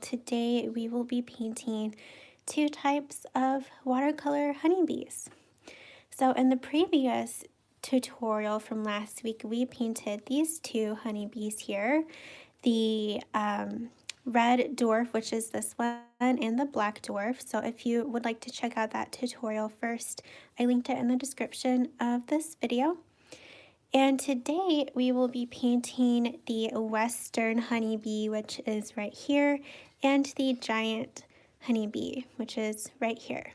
today we will be painting two types of watercolor honeybees. So in the previous tutorial from last week, we painted these two honeybees here, the red dwarf, which is this one, and the black dwarf. So if you would like to check out that tutorial first, I linked it in the description of this video. And today we will be painting the western honeybee, which is right here, and the giant honeybee, which is right here.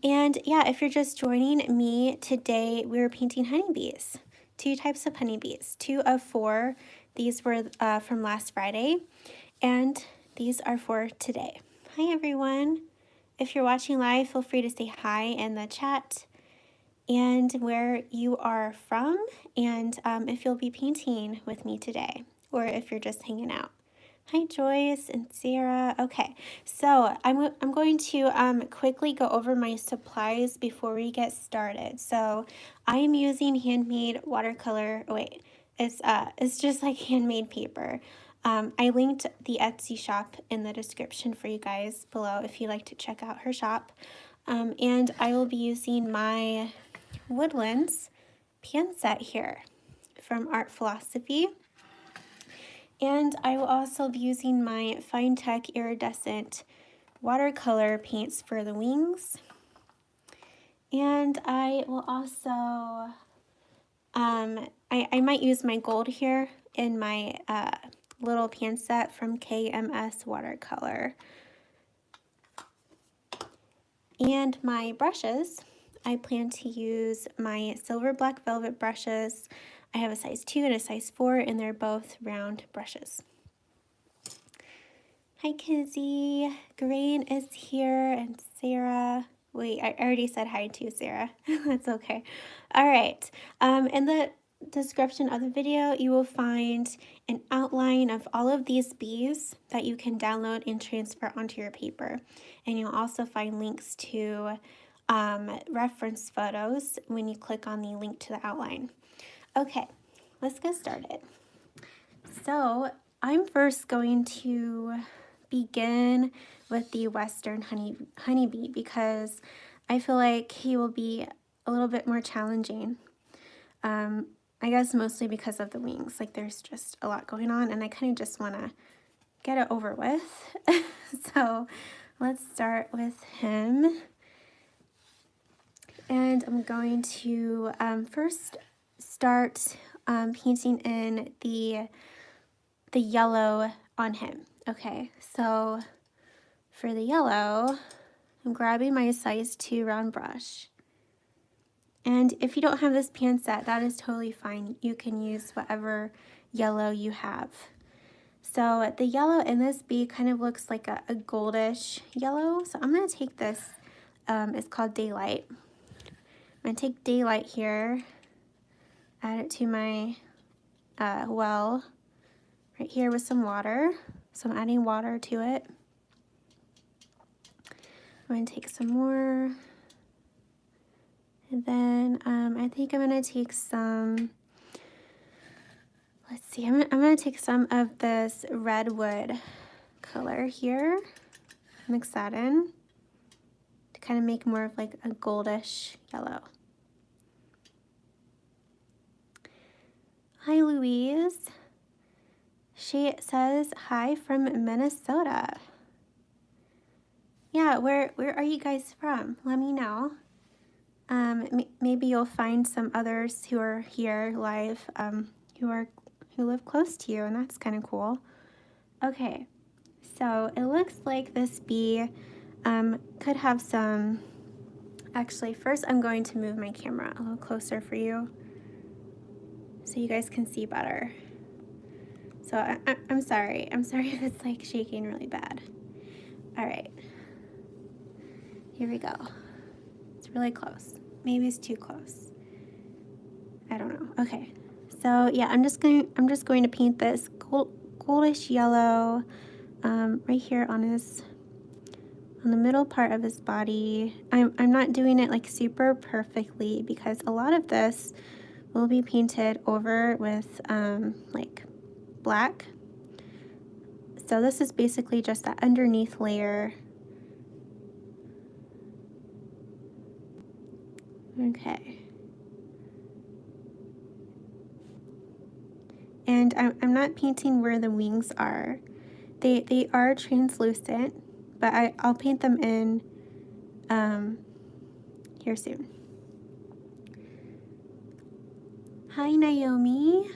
And yeah, if you're just joining me today, we're painting honeybees, two types of honeybees, 2 of 4. These were from last Friday, and these are for today. Hi everyone. If you're watching live, feel free to say hi in the chat and where you are from, and if you'll be painting with me today, or if you're just hanging out. Hi Joyce and Sarah. Okay, so I'm going to quickly go over my supplies before we get started. So I'm using handmade watercolor. Oh wait, it's just like handmade paper. I linked the Etsy shop in the description for you guys below if you'd like to check out her shop. And I will be using my Woodlands pan set here from Art Philosophy. And I will also be using my Fine Tech iridescent watercolor paints for the wings. And I will also, I might use my gold here in my little pan set from KMS Watercolor. And my brushes, I plan to use my silver black velvet brushes. I have a size 2 and a size 4, and they're both round brushes. Hi Kizzy, Grain is here, and Sarah. Wait, I already said hi to Sarah. That's okay. All right, in the description of the video, you will find an outline of all of these bees that you can download and transfer onto your paper. And you'll also find links to reference photos when you click on the link to the outline. Okay, let's get started. So I'm first going to begin with the western honeybee because I feel like he will be a little bit more challenging. I guess mostly because of the wings. Like there's just a lot going on and I kind of just want to get it over with. So let's start with him. And I'm going to first start painting in the yellow on him. Okay, so for the yellow, I'm grabbing my size 2 round brush. And if you don't have this pan set, that is totally fine. You can use whatever yellow you have. So the yellow in this bee kind of looks like a goldish yellow. So I'm going to take this, it's called Daylight. I'm going to take Daylight here, add it to my well right here with some water. So I'm adding water to it. I'm going to take some more. And then I think I'm going to take some, let's see, I'm going to take some of this redwood color here, mix that in to kind of make more of like a goldish yellow. Hi Louise. She says hi from Minnesota. Yeah, where are you guys from? Let me know. Maybe you'll find some others who are here live who live close to you, and that's kind of cool. Okay, so it looks like this bee could have some. Actually, first I'm going to move my camera a little closer for you so you guys can see better. So I'm sorry if it's like shaking really bad. All right, here we go. It's really close. Maybe it's too close. I don't know. Okay. So yeah, I'm just going to paint this goldish yellow right here on the middle part of his body. I'm not doing it like super perfectly because a lot of this will be painted over with like black. So this is basically just that underneath layer. Okay. And I'm not painting where the wings are. They are translucent, but I'll paint them in here soon. Hi, Naomi.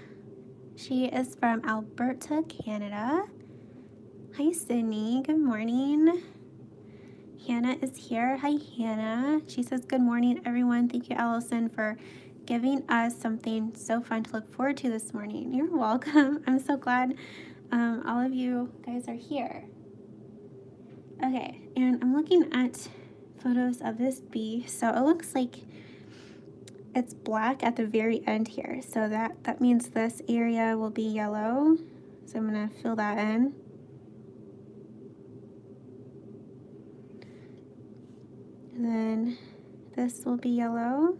She is from Alberta, Canada. Hi, Sydney. Good morning. Hannah is here. Hi, Hannah. She says, good morning, everyone. Thank you, Allison, for giving us something so fun to look forward to this morning. You're welcome. I'm so glad all of you guys are here. Okay, and I'm looking at photos of this bee. So it looks like it's black at the very end here. So that means this area will be yellow. So I'm gonna fill that in. And then this will be yellow.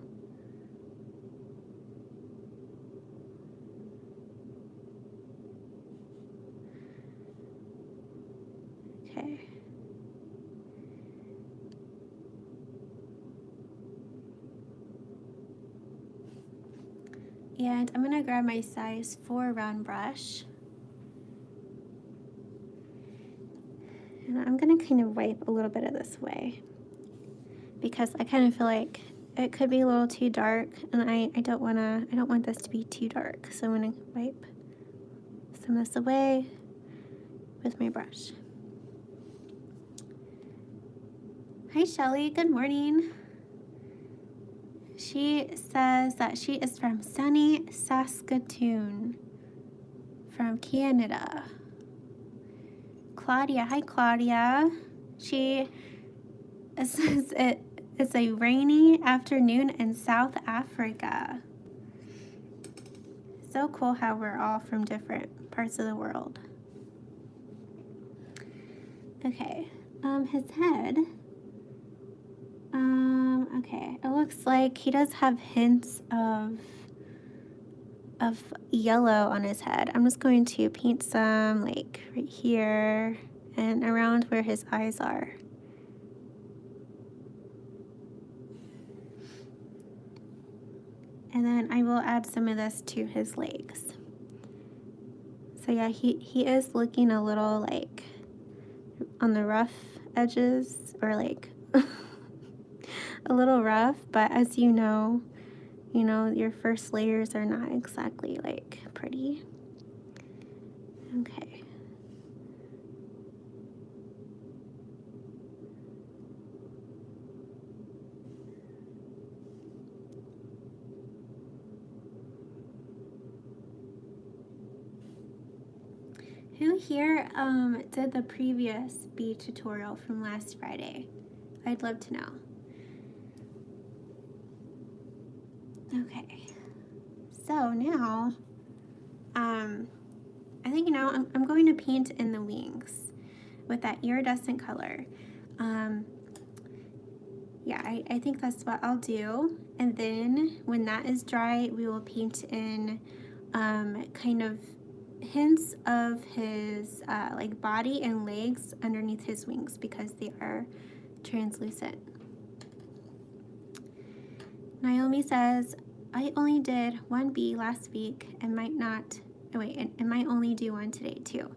Okay. And I'm gonna grab my size 4 round brush. And I'm gonna kind of wipe a little bit of this away because I kind of feel like it could be a little too dark, and I don't want this to be too dark. So I'm gonna wipe some of this away with my brush. Hi, Shelly. Good morning. She says that she is from sunny Saskatoon, from Canada. Claudia. Hi, Claudia. She says it's a rainy afternoon in South Africa. So cool how we're all from different parts of the world. Okay, his head. Okay, it looks like he does have hints of yellow on his head. I'm just going to paint some like right here and around where his eyes are. And then I will add some of this to his legs. So yeah, he is looking a little like on the rough edges, or like a little rough, but as you know, your first layers are not exactly like pretty. Okay. Who here did the previous bee tutorial from last Friday? I'd love to know. Okay, so now I think I'm going to paint in the wings with that iridescent color. Yeah, I think that's what I'll do. And then when that is dry, we will paint in kind of hints of his like body and legs underneath his wings because they are translucent. Naomi says, I only did one bee last week and might not, oh wait, and might only do one today too.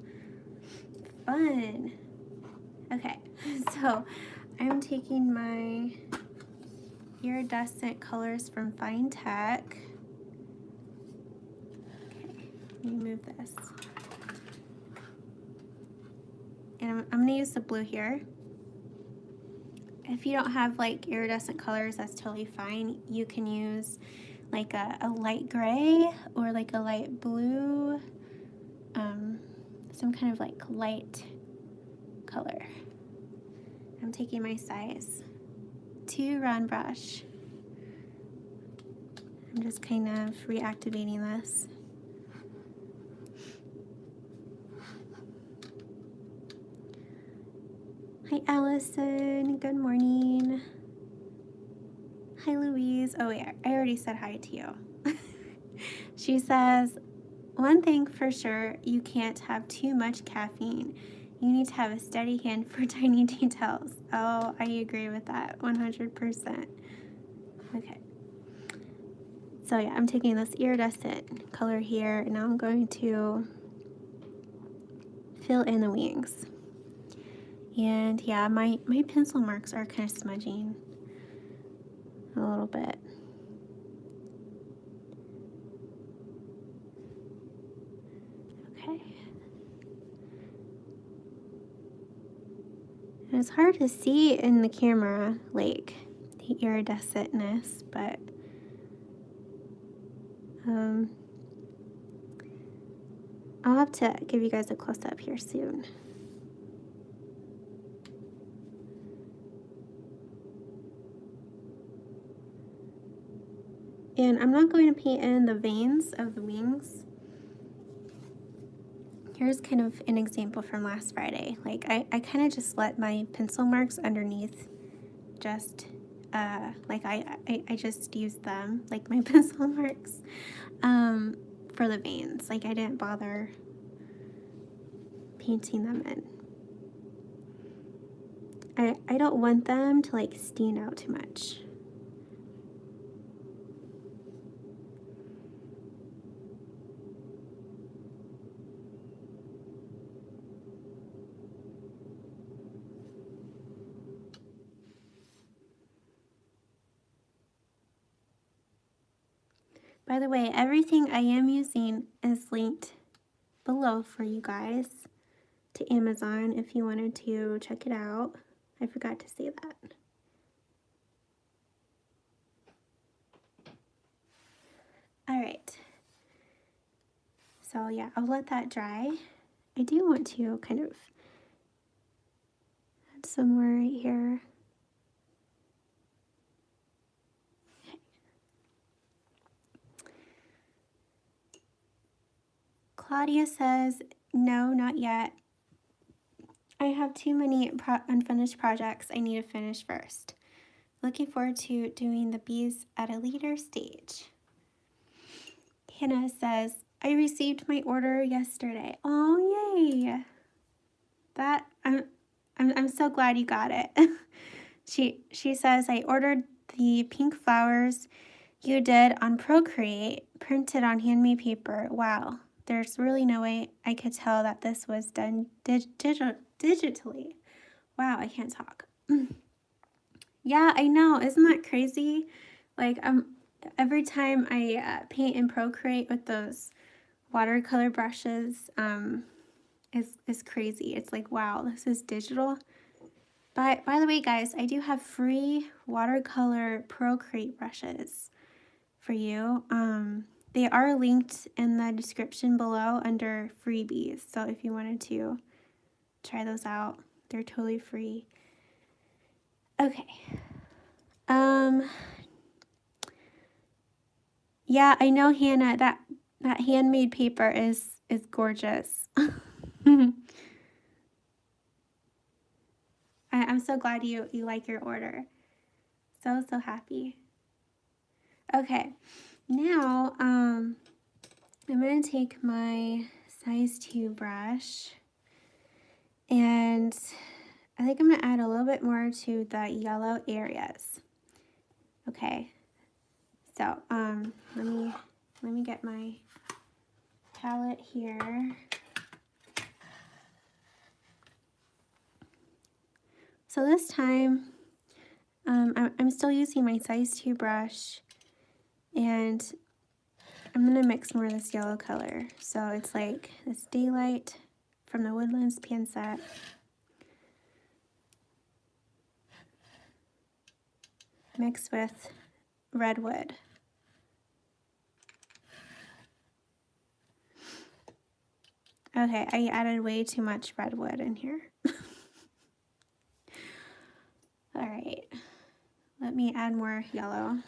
Fun. Okay, so I'm taking my iridescent colors from Fine Tech. Okay, let me move this. And I'm gonna use the blue here. If you don't have like iridescent colors, that's totally fine. You can use like a light gray or like a light blue, some kind of like light color. I'm taking my size 2 round brush. I'm just kind of reactivating this. Hi, Allison. Good morning. Hi, Louise. Oh, wait, I already said hi to you. She says, one thing for sure, you can't have too much caffeine. You need to have a steady hand for tiny details. Oh, I agree with that 100%. Okay. So yeah, I'm taking this iridescent color here, and now I'm going to fill in the wings. And yeah, my pencil marks are kind of smudging a little bit. Okay. And it's hard to see in the camera, like the iridescentness, but I'll have to give you guys a close-up here soon. And I'm not going to paint in the veins of the wings. Here's kind of an example from last Friday. Like I kind of just let my pencil marks underneath just like I just used them, like my pencil marks, for the veins. Like I didn't bother painting them in. I don't want them to like stand out too much. By the way, everything I am using is linked below for you guys to Amazon if you wanted to check it out. I forgot to say that. All right. So yeah, I'll let that dry. I do want to kind of add some more right here. Claudia says, no, not yet. I have too many unfinished projects I need to finish first. Looking forward to doing the bees at a later stage. Hannah says, I received my order yesterday. Oh, yay. That, I'm so glad you got it. She says, I ordered the pink flowers you did on Procreate, printed on handmade paper. Wow. There's really no way I could tell that this was done digitally. Wow, I can't talk. Yeah, I know. Isn't that crazy? Like, every time I paint in Procreate with those watercolor brushes, is crazy. It's like, wow, this is digital. But by the way, guys, I do have free watercolor Procreate brushes for you. They are linked in the description below under freebies. So if you wanted to try those out, they're totally free. Okay. Yeah, I know, Hannah, that handmade paper is gorgeous. I'm so glad you like your order. So happy. Okay, now I'm gonna take my size 2 brush, and I think I'm gonna add a little bit more to the yellow areas. Okay, so let me get my palette here. So this time I'm still using my size 2 brush, and I'm gonna mix more of this yellow color. So it's like this Daylight from the Woodlands pan set. Mixed with Redwood. Okay, I added way too much Redwood in here. All right, let me add more yellow.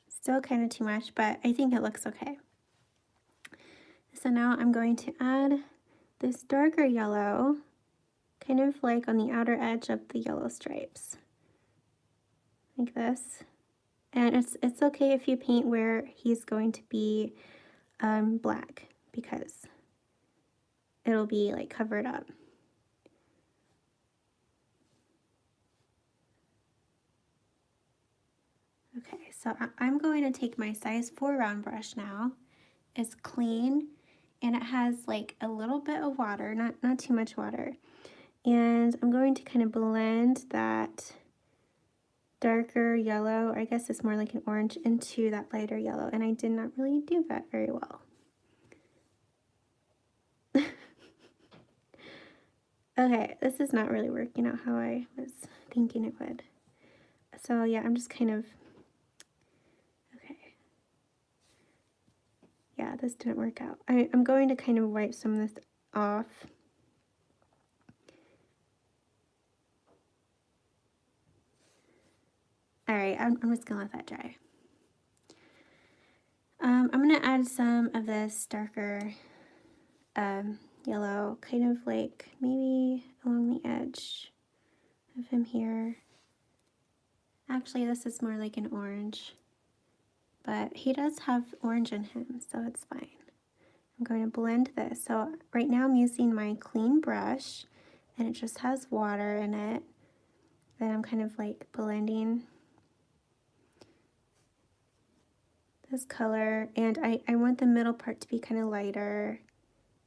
Still kind of too much, but I think it looks okay. So now I'm going to add this darker yellow, kind of like on the outer edge of the yellow stripes, like this. And it's okay if you paint where he's going to be black, because it'll be like covered up. Okay, so I'm going to take my size 4 round brush now. It's clean and it has like a little bit of water, not too much water. And I'm going to kind of blend that darker yellow, or I guess it's more like an orange, into that lighter yellow. And I did not really do that very well. Okay, this is not really working out how I was thinking it would. So yeah, I'm just kind of, okay. Yeah, this didn't work out. I'm going to kind of wipe some of this off. All right, I'm just gonna let that dry. I'm gonna add some of this darker yellow, kind of like maybe along the edge of him here. Actually, this is more like an orange, but he does have orange in him, so it's fine. I'm going to blend this. So right now I'm using my clean brush, and it just has water in it. Then I'm kind of like blending this color, and I want the middle part to be kind of lighter.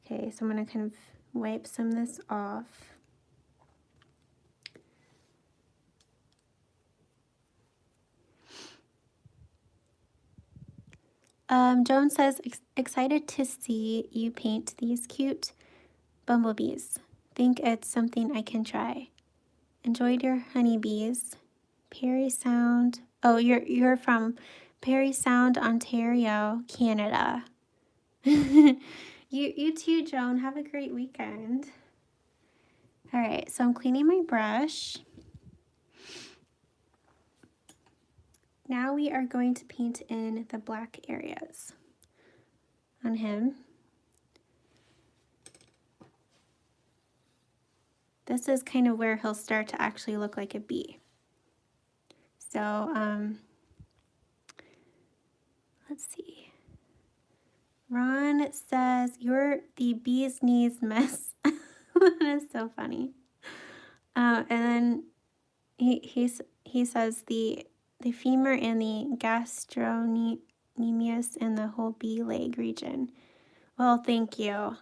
Okay, so I'm going to kind of wipe some of this off. Joan says, excited to see you paint these cute bumblebees. Think it's something I can try. Enjoyed your honeybees. Parry Sound. Oh, you're from Parry Sound, Ontario, Canada. You too, Joan. Have a great weekend. All right, so I'm cleaning my brush. Now we are going to paint in the black areas on him. This is kind of where he'll start to actually look like a bee. So, let's see. Ron says, you're the bee's knees mess. That is so funny. And then he says the femur and the gastrocnemius and the whole bee leg region. Well, thank you.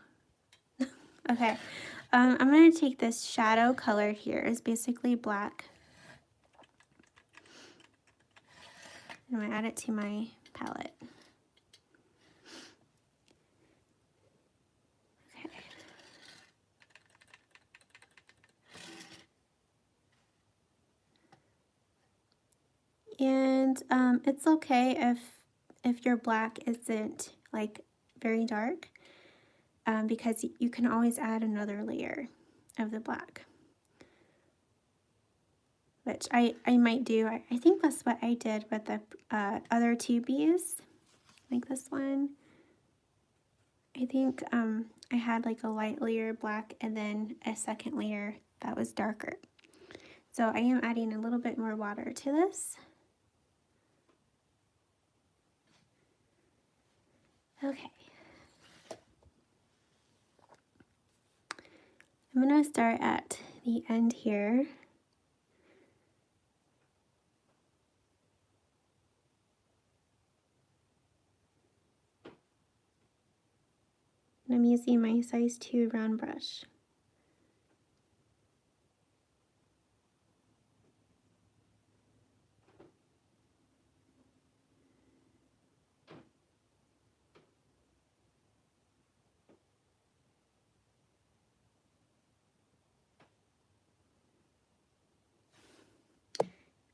Okay, I'm going to take this shadow color here. It's basically black. I'm going to add it to my palette. Okay. And it's okay if your black isn't like very dark, because you can always add another layer of the black, which I might do. I think that's what I did with the other two bees, like this one. I think I had like a light layer black and then a second layer that was darker. So I am adding a little bit more water to this. Okay. I'm going to start at the end here. And I'm using my size 2 round brush.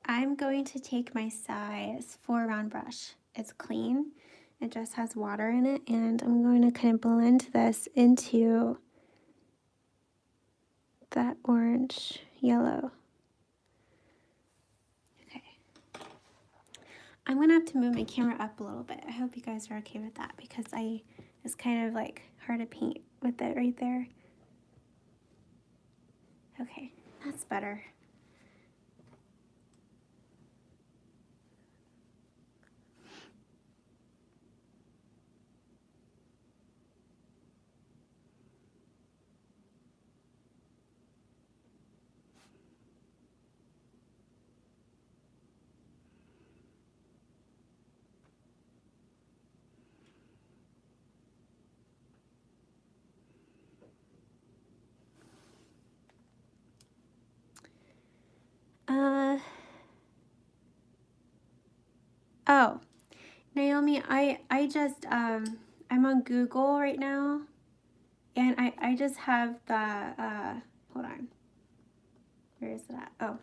I'm going to take my size 4 round brush. It's clean, it just has water in it, and I'm going to kind of blend this into that orange yellow. Okay. I'm gonna have to move my camera up a little bit. I hope you guys are okay with that, because it's kind of like hard to paint with it right there. Okay, that's better. Oh, Naomi, I just, I'm on Google right now, and I just have the, hold on. Where is it at? Oh,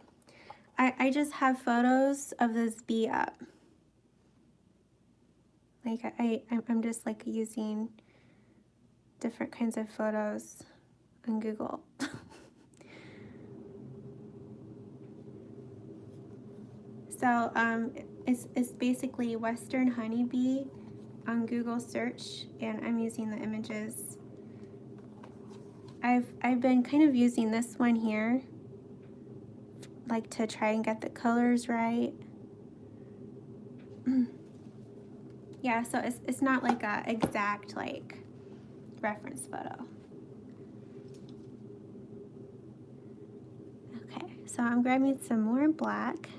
I just have photos of this bee up. Like, I'm just, like, using different kinds of photos on Google. So, it's basically Western honeybee on Google search, and I'm using the images. I've been kind of using this one here, like, to try and get the colors right. Yeah, so it's not like a exact, like, reference photo. Okay, so I'm grabbing some more black.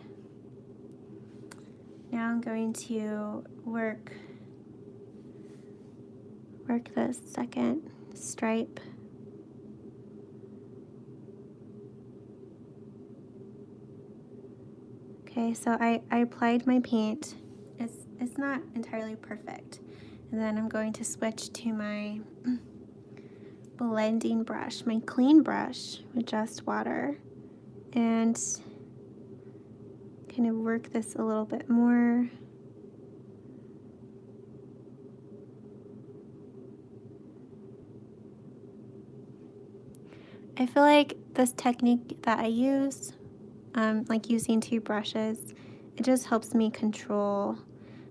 Now I'm going to work the second stripe. Okay, so I applied my paint. It's not entirely perfect. And then I'm going to switch to my blending brush, my clean brush with just water, and kind of work this a little bit more. I feel like this technique that I use, like using two brushes, it just helps me control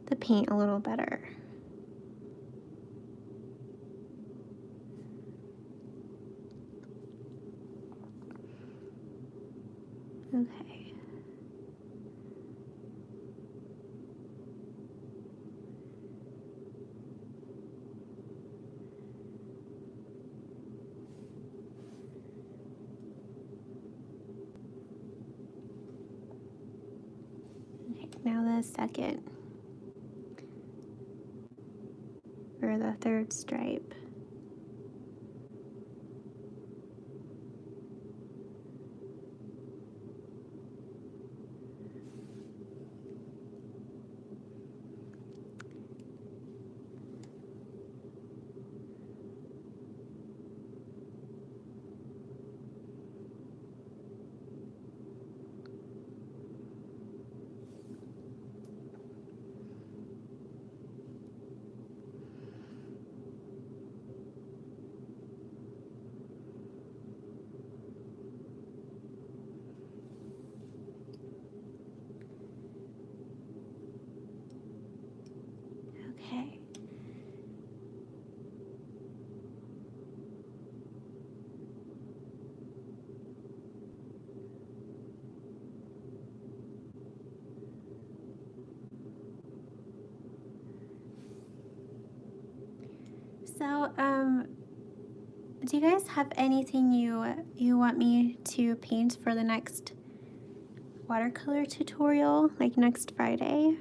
the paint a little better. Okay. Okay, now the second, or the third stripe. Okay. So, do you guys have anything you want me to paint for the next watercolor tutorial, like next Friday?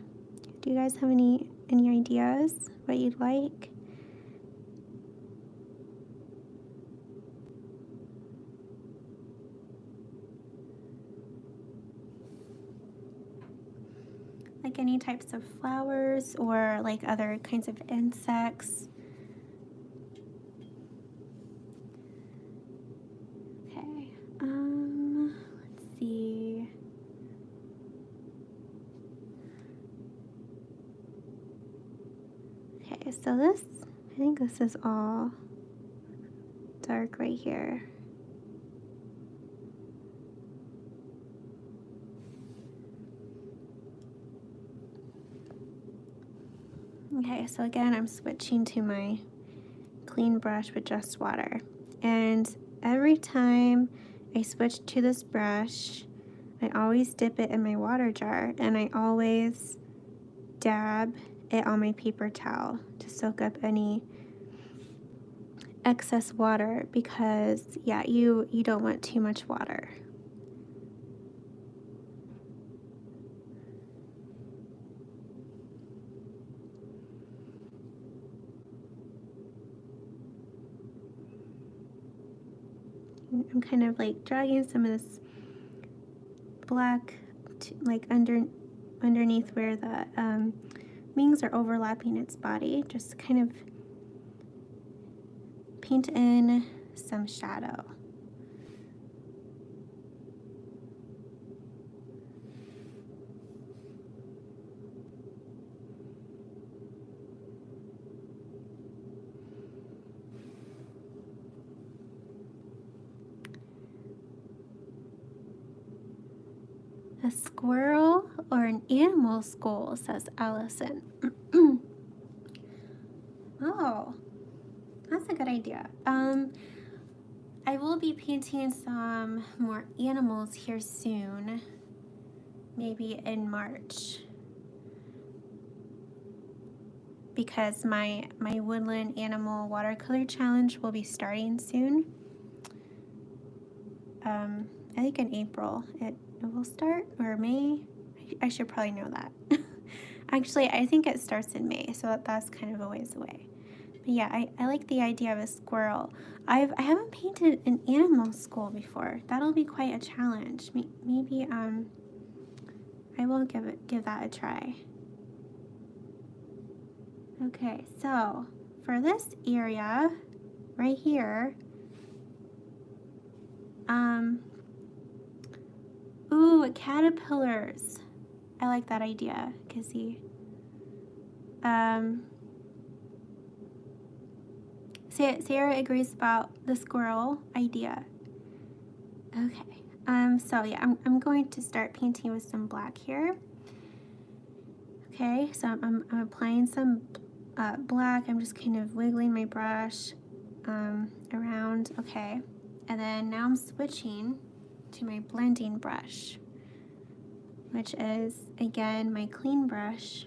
Do you guys have any ideas what you'd like? Like any types of flowers or like other kinds of insects? Okay, let's see. Okay, so this, I think this is all dark right here. Okay, so again, I'm switching to my clean brush with just water. And every time I switched to this brush. I always dip it in my water jar, and I always dab it on my paper towel to soak up any excess water, because yeah, you don't want too much water. I'm kind of like dragging some of this black like underneath where the wings are overlapping its body, just kind of paint in some shadow. A squirrel or an animal skull, says Allison. Oh, that's a good idea. I will be painting some more animals here soon, maybe in March, because my woodland animal watercolor challenge will be starting soon. I think in April it will start, or May. I should probably know that. Actually, I think it starts in May, so that's kind of a ways away. But yeah, I like the idea of a squirrel. I haven't painted an animal skull before. That'll be quite a challenge. Maybe I will give that a try. Okay, so for this area right here, ooh, caterpillars. I like that idea, Kissy. Sarah agrees about the squirrel idea. Okay. So yeah, I'm going to start painting with some black here. Okay, so I'm applying some black. I'm just kind of wiggling my brush around. Okay, and then now I'm switching to my blending brush, which is again my clean brush,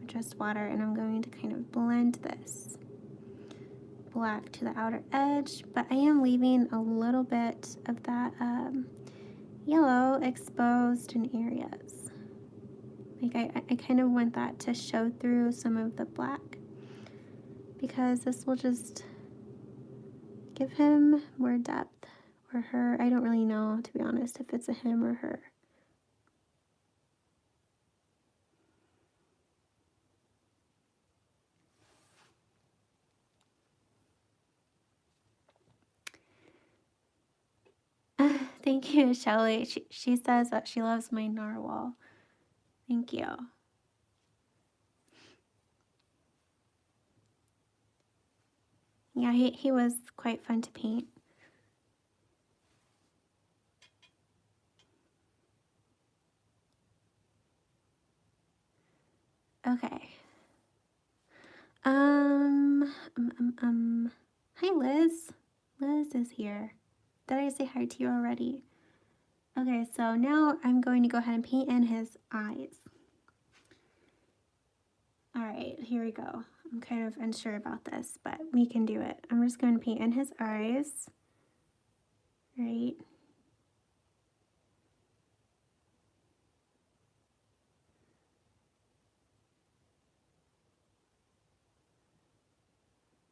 just water, and I'm going to kind of blend this black to the outer edge, but I am leaving a little bit of that yellow exposed in areas. Like I kind of want that to show through some of the black, because this will just give him more depth, or her. I don't really know, to be honest, if it's a him or her. Thank you, Shelly. She says that she loves my narwhal. Thank you. Yeah, he was quite fun to paint. Okay. Hi, Liz. Liz is here. Did I say hi to you already? Okay, so now I'm going to go ahead and paint in his eyes. All right, here we go. I'm kind of unsure about this, but we can do it. I'm just going to paint in his eyes. Right.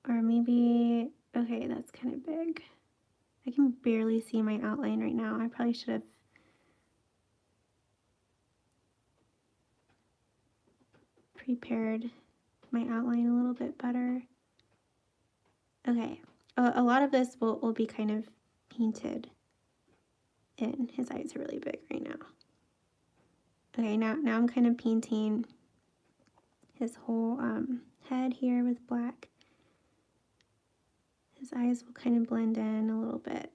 Or maybe, okay, that's kind of big. I can barely see my outline right now. I probably should have prepared my outline a little bit better. Okay, a lot of this will be kind of painted in. His eyes are really big right now. Okay, now I'm kind of painting his whole head here with black. His eyes will kind of blend in a little bit.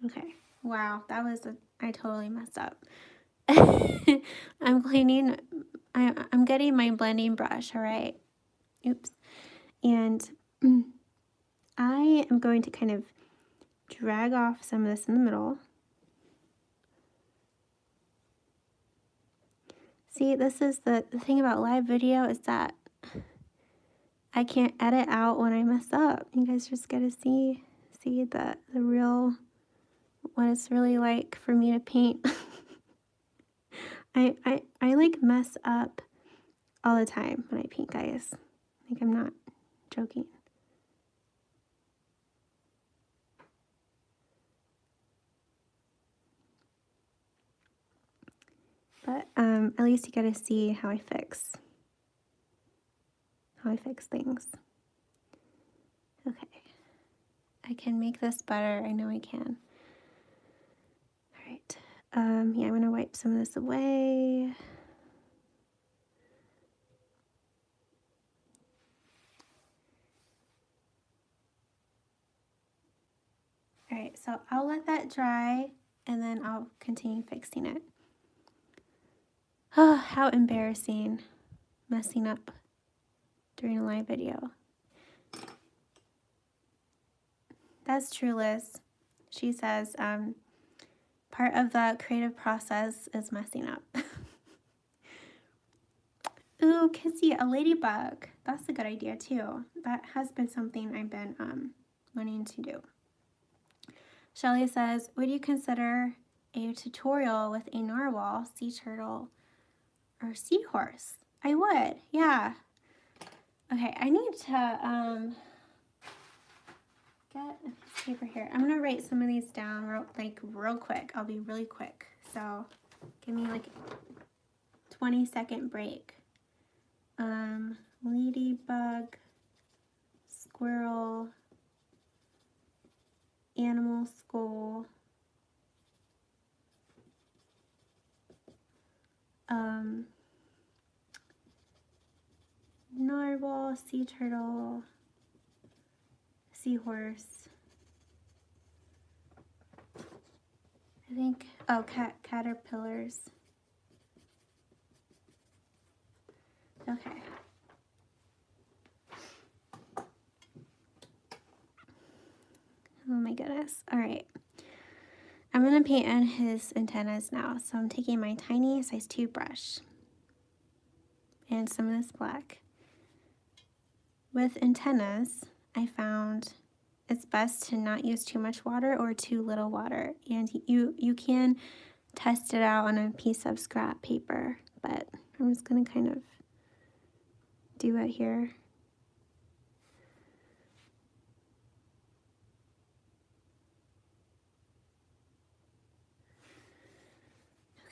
Okay, wow, that was I totally messed up. I'm cleaning, I'm getting my blending brush, all right? Oops. And I am going to kind of drag off some of this in the middle. See, this is the thing about live video is that I can't edit out when I mess up. You guys just gotta see the real, what it's really like for me to paint. I like mess up all the time when I paint, guys. Like, I'm not joking. But at least you get to see how I fix things. Okay. I can make this better. I know I can. All right. Yeah, I'm going to wipe some of this away. All right, so I'll let that dry and then I'll continue fixing it. Oh, how embarrassing messing up during a live video. That's true, Liz. She says, part of the creative process is messing up. Ooh, Kissy, a ladybug. That's a good idea too. That has been something I've been wanting to do. Shelly says, would you consider a tutorial with a narwhal, sea turtle, or seahorse? I would, yeah. Okay, I need to get a piece of paper here. I'm gonna write some of these down real quick. I'll be really quick. So give me like a 20-second break. Ladybug, squirrel, animal skull, narwhal, sea turtle, seahorse. I think, oh, caterpillars. Okay. Oh my goodness. All right. I'm going to paint on his antennas now. So I'm taking my tiny size 2 brush and some of this black. With antennas, I found it's best to not use too much water or too little water. And you can test it out on a piece of scrap paper, but I'm just going to kind of do it here.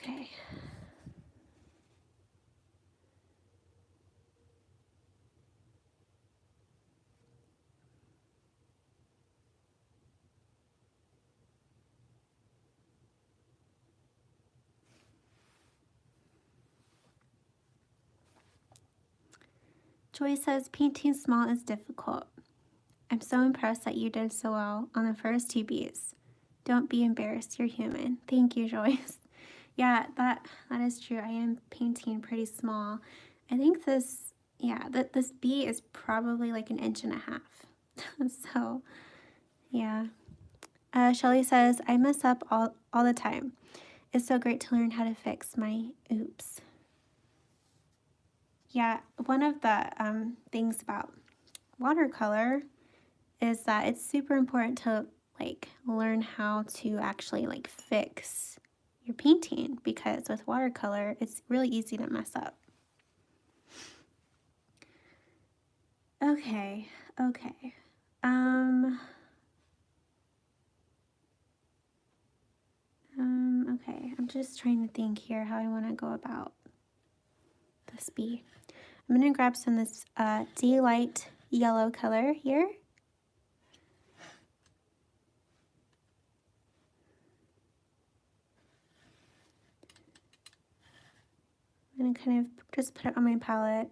Okay. Joy says, painting small is difficult. I'm so impressed that you did so well on the first 2 bees. Don't be embarrassed, you're human. Thank you, Joyce. Yeah, that is true. I am painting pretty small. I think this, yeah, this bee is probably like 1.5 inches. So, yeah. Shelly says, I mess up all the time. It's so great to learn how to fix my oops. Yeah, one of the things about watercolor is that it's super important to like learn how to actually like fix your painting, because with watercolor it's really easy to mess up. Okay. Okay, I'm just trying to think here how I want to go about this bee. I'm going to grab some of this daylight yellow color here. I'm going to kind of just put it on my palette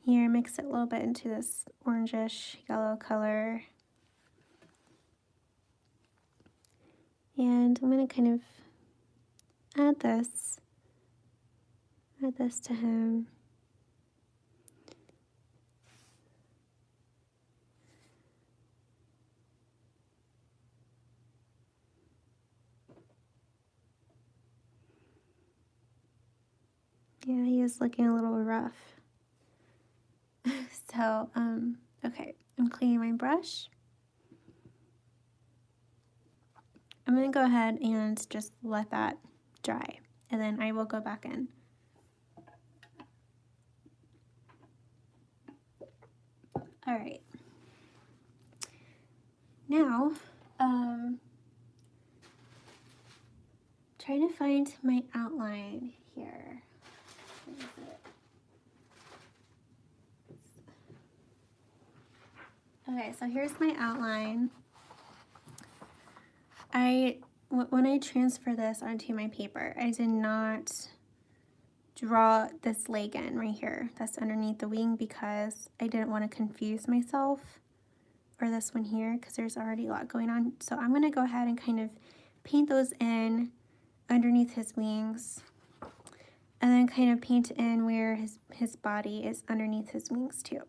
here, mix it a little bit into this orangish yellow color. And I'm going to kind of add this to him. he is looking a little rough. So, okay, I'm cleaning my brush. I'm going to go ahead and just let that dry, and then I will go back in. All right. Now, trying to find my outline here. Where is it? Okay, so here's my outline. When I transfer this onto my paper, I did not draw this leg in right here that's underneath the wing because I didn't want to confuse myself, or this one here, because there's already a lot going on. So I'm going to go ahead and kind of paint those in underneath his wings, and then kind of paint in where his body is underneath his wings too.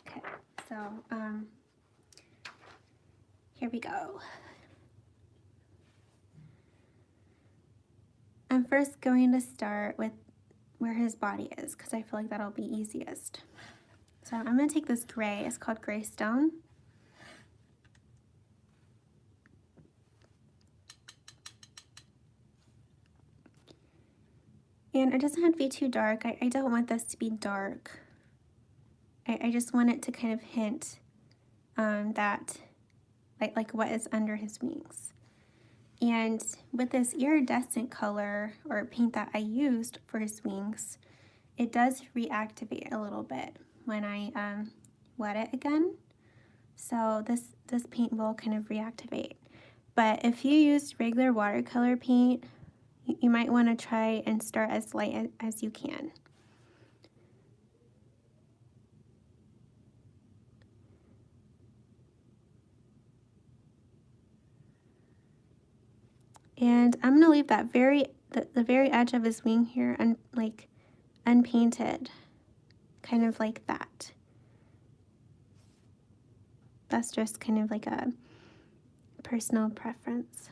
Okay, so here we go. I'm first going to start with where his body is because I feel like that'll be easiest. So I'm going to take this gray, it's called Gray Stone. And it doesn't have to be too dark. I don't want this to be dark. I just want it to kind of hint that, like what is under his wings. And with this iridescent color or paint that I used for his wings, it does reactivate a little bit when I wet it again. So this paint will kind of reactivate. But if you use regular watercolor paint, you might want to try and start as light as you can. And I'm going to leave that the very edge of his wing here unpainted, kind of like that. That's just kind of like a personal preference.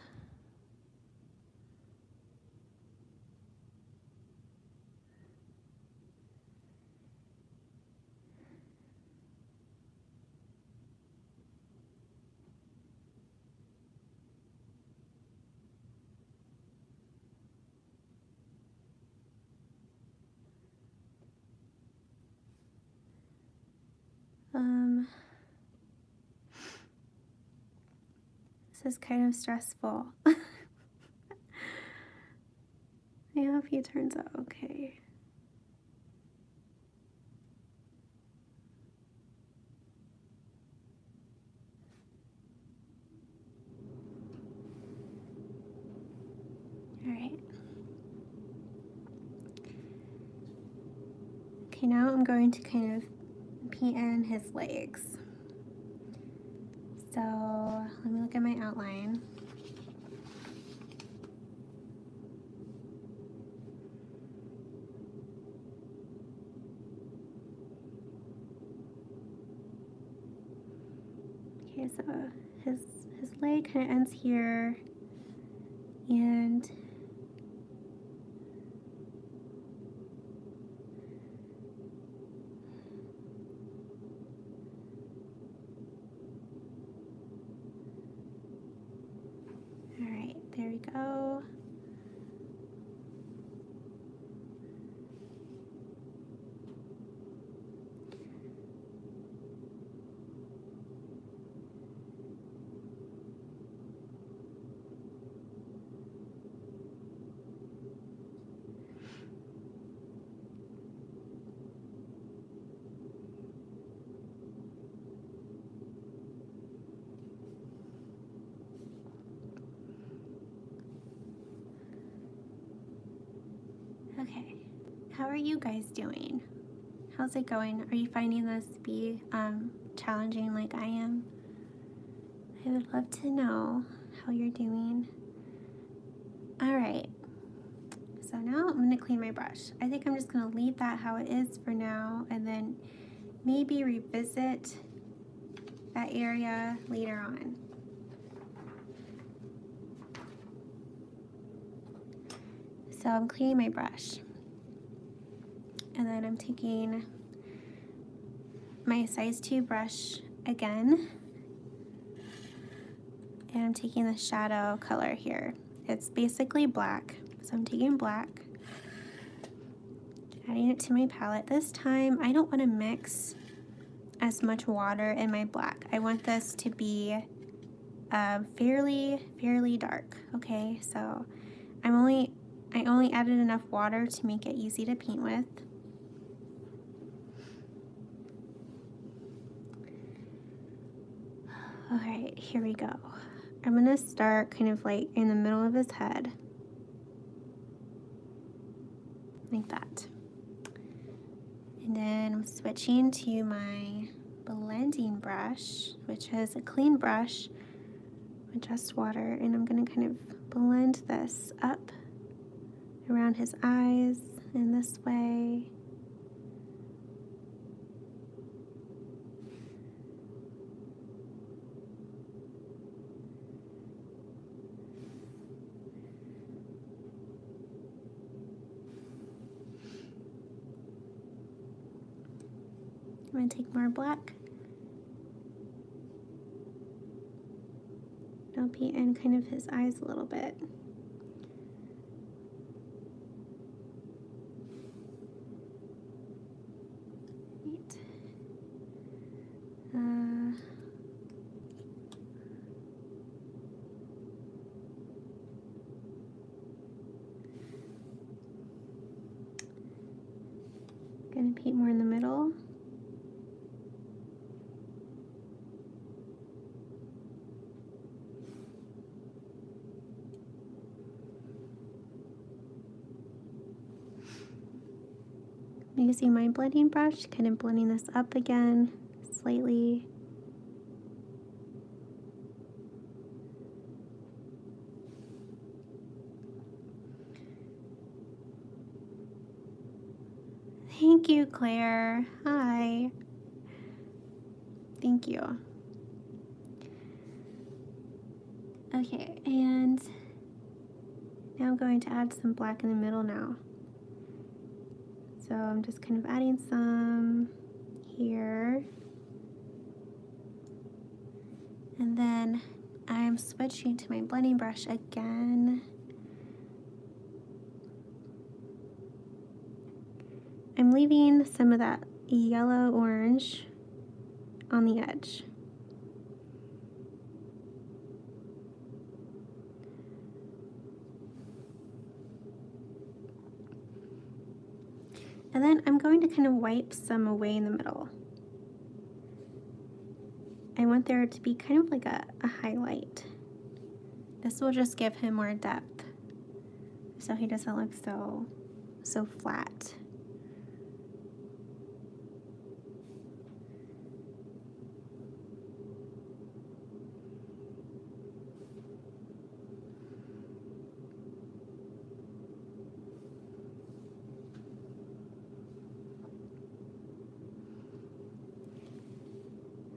This is kind of stressful. I hope he turns out okay. All right. Okay, now I'm going to kind of paint in his legs. So let me look at my outline. Okay, so his leg kind of ends here, and all right, there we go. Okay, how are you guys doing? How's it going? Are you finding this to be challenging like I am? I would love to know how you're doing. All right, so now I'm gonna clean my brush. I think I'm just gonna leave that how it is for now, and then maybe revisit that area later on. So I'm cleaning my brush. And then I'm taking my size 2 brush again. And I'm taking the shadow color here. It's basically black. So I'm taking black, adding it to my palette. This time I don't want to mix as much water in my black. I want this to be fairly dark. Okay, so I only added enough water to make it easy to paint with. All right, here we go. I'm gonna start kind of like in the middle of his head, like that. And then I'm switching to my blending brush, which is a clean brush with just water, and I'm gonna kind of blend this up around his eyes in this way. I'm going to take more black. I'll paint in kind of his eyes a little bit. Right. Going to paint more in the middle. Using my blending brush, kind of blending this up again slightly. Thank you, Claire. Hi. Thank you. Okay, and now I'm going to add some black in the middle now. So I'm just kind of adding some here. And then I'm switching to my blending brush again. I'm leaving some of that yellow-orange on the edge. And then I'm going to kind of wipe some away in the middle. I want there to be kind of like a highlight. This will just give him more depth, so he doesn't look so flat.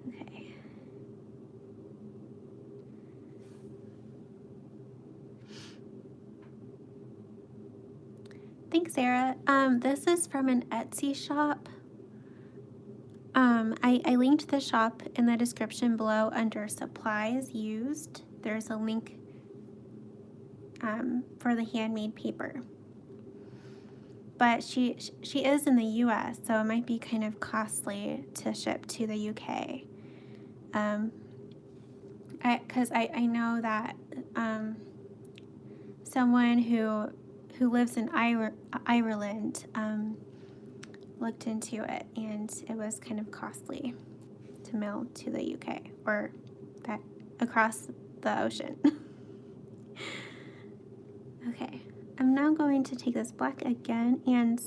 Okay. Thanks, Sarah. This is from an Etsy shop. I linked the shop in the description below under supplies used. There's a link for the handmade paper. But she is in the US, so it might be kind of costly to ship to the UK. Because I know that someone who lives in Ireland looked into it, and it was kind of costly to mail to the UK or that across the ocean. Okay, I'm now going to take this black again and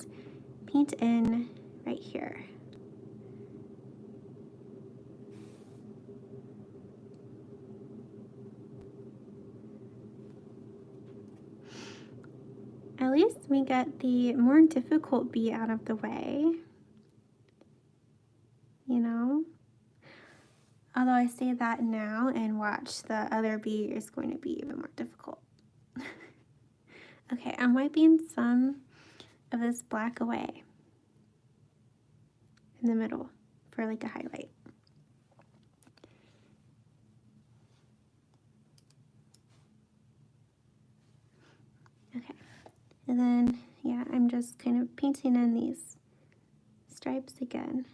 paint in right here. At least we get the more difficult bee out of the way, you know? Although I say that now and watch, the other bee is going to be even more difficult. Okay, I'm wiping some of this black away in the middle for like a highlight. Okay, and then, yeah, I'm just kind of painting in these stripes again.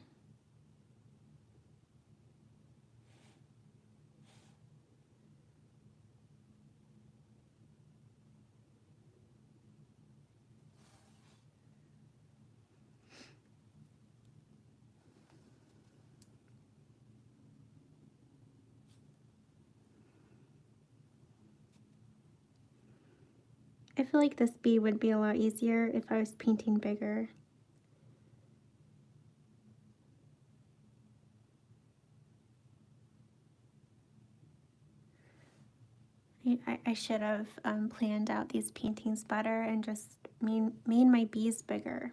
I feel like this bee would be a lot easier if I was painting bigger. I should have planned out these paintings better and just made my bees bigger.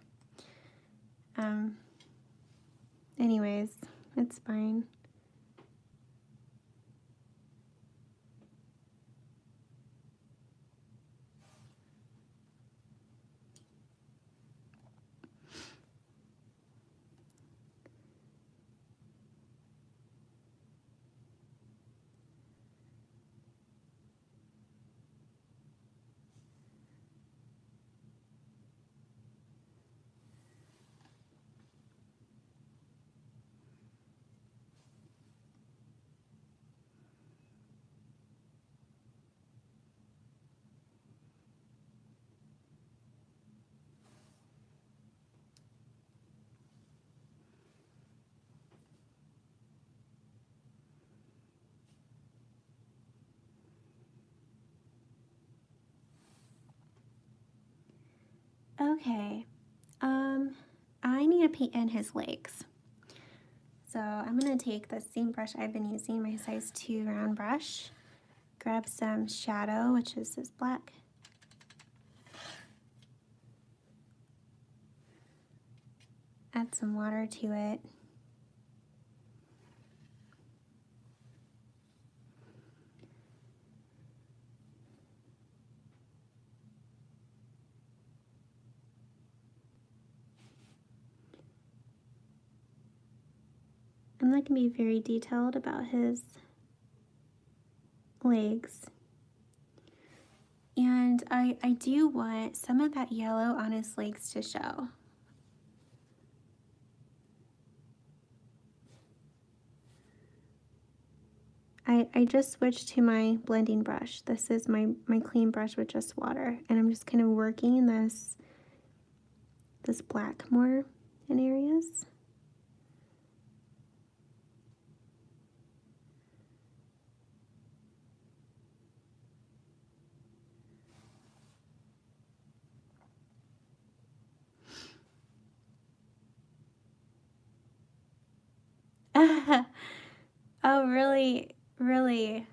Anyways, it's fine. Okay, I need to paint in his legs. So I'm gonna take the same brush I've been using, my size 2 round brush, grab some shadow, which is this black, add some water to it. I'm not gonna be very detailed about his legs. And I do want some of that yellow on his legs to show. I just switched to my blending brush. This is my clean brush with just water. And I'm just kind of working this black more in areas. Oh, really, really.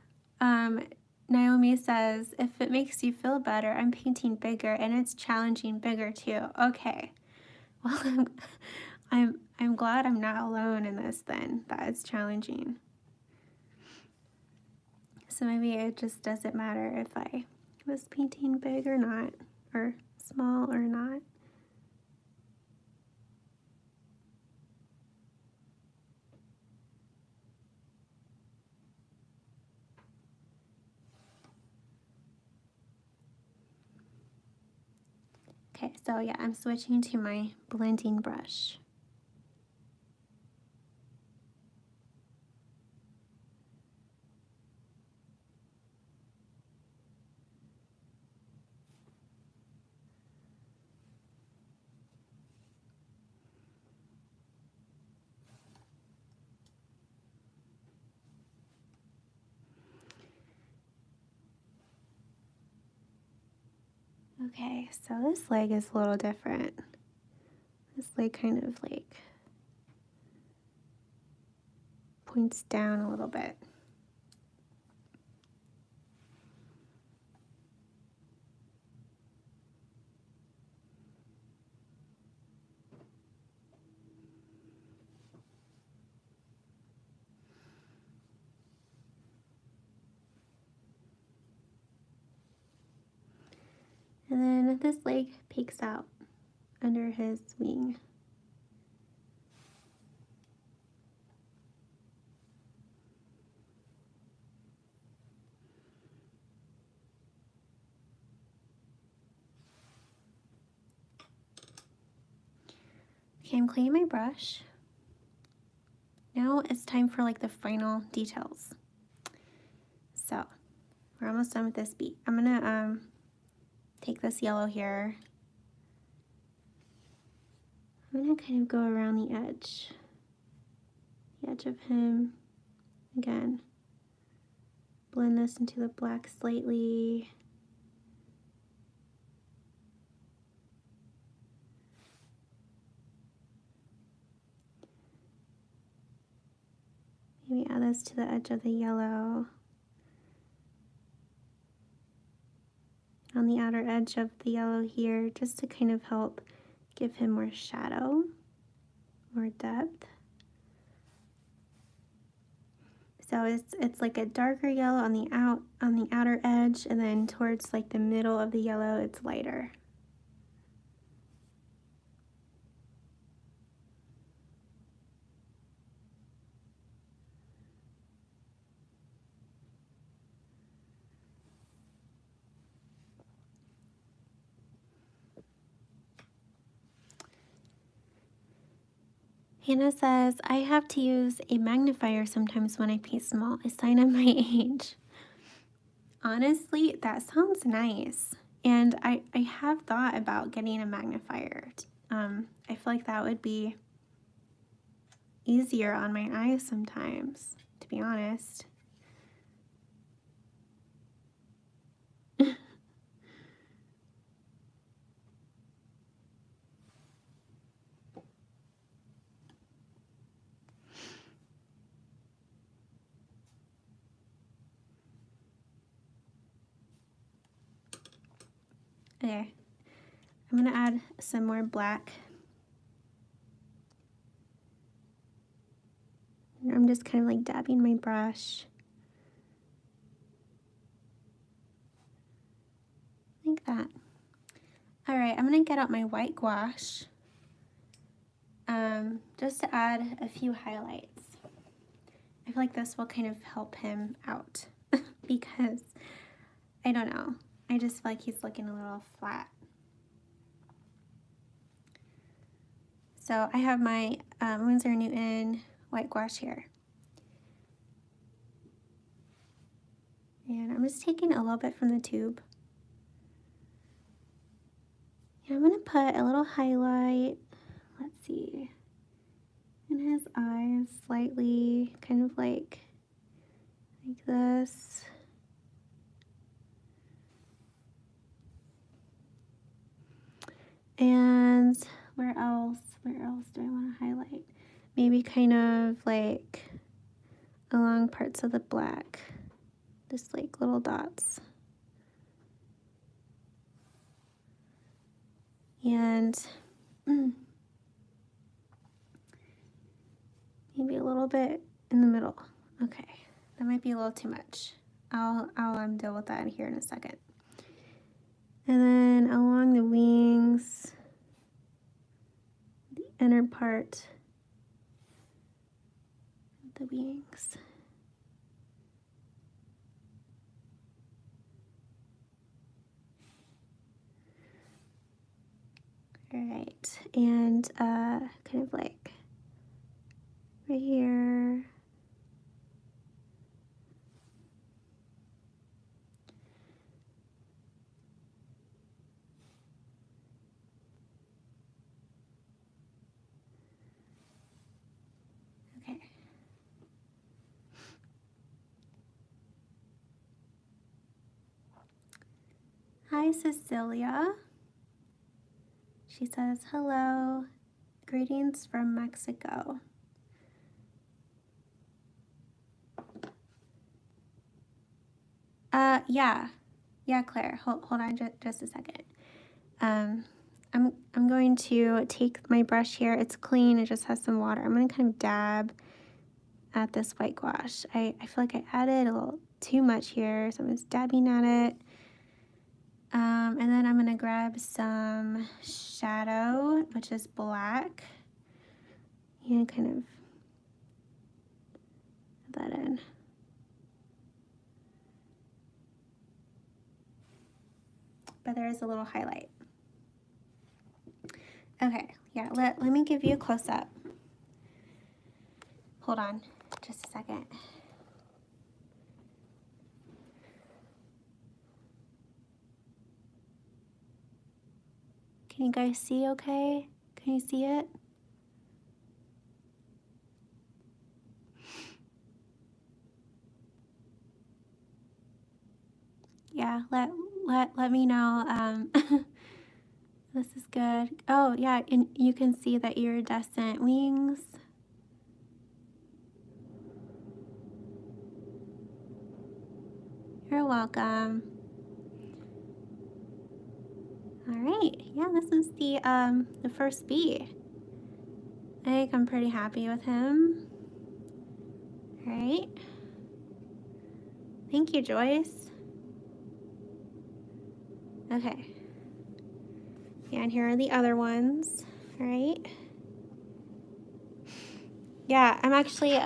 Naomi says, if it makes you feel better, I'm painting bigger and it's challenging bigger too. Okay. Well, I'm glad I'm not alone in this then, that it's challenging. So maybe it just doesn't matter if I was painting big or not, or small or not. Okay, so yeah, I'm switching to my blending brush. Okay, so this leg is a little different. This leg kind of like points down a little bit. And then And this leg peeks out under his wing. Okay, I'm cleaning my brush. Now it's time for like the final details. So we're almost done with this bee. I'm gonna take this yellow here. I'm gonna kind of go around the edge of him. Again, blend this into the black slightly. Maybe add this to the edge of the yellow. On the outer edge of the yellow here, just to kind of help give him more shadow, more depth. So it's like a darker yellow on the outer edge, and then towards like the middle of the yellow, it's lighter. Hannah says, I have to use a magnifier sometimes when I paint small, a sign of my age. Honestly, that sounds nice. And I have thought about getting a magnifier. I feel like that would be easier on my eyes sometimes, to be honest. Okay, I'm gonna add some more black. I'm just kind of like dabbing my brush. Like that. All right, I'm gonna get out my white gouache just to add a few highlights. I feel like this will kind of help him out because, I don't know, I just feel like he's looking a little flat. So I have my Winsor & Newton white gouache here. And I'm just taking a little bit from the tube. And I'm going to put a little highlight, let's see, in his eyes slightly, kind of like this. And where else do I want to highlight? Maybe kind of like along parts of the black, just like little dots. And maybe a little bit in the middle. Okay, that might be a little too much. I'll deal with that here in a second. And then along the wings, the inner part of the wings. All right, and kind of like right here. Okay. Hi, Cecilia. She says, hello, greetings from Mexico. Yeah, Claire, hold on just a second. I'm going to take my brush here. It's clean, it just has some water. I'm gonna kind of dab at this white gouache. I feel like I added a little too much here, so I'm just dabbing at it. And then I'm gonna grab some shadow, which is black, and kind of put that in. But there is a little highlight. Okay, yeah, let me give you a close-up. Hold on, just a second. Can you guys see okay? Can you see it? Yeah, let me know. This is good. Oh yeah, and you can see the iridescent wings. You're welcome. All right, yeah, this is the first bee. I think I'm pretty happy with him. All right. Thank you, Joyce. Okay. Yeah, and here are the other ones. All right. Yeah, I'm actually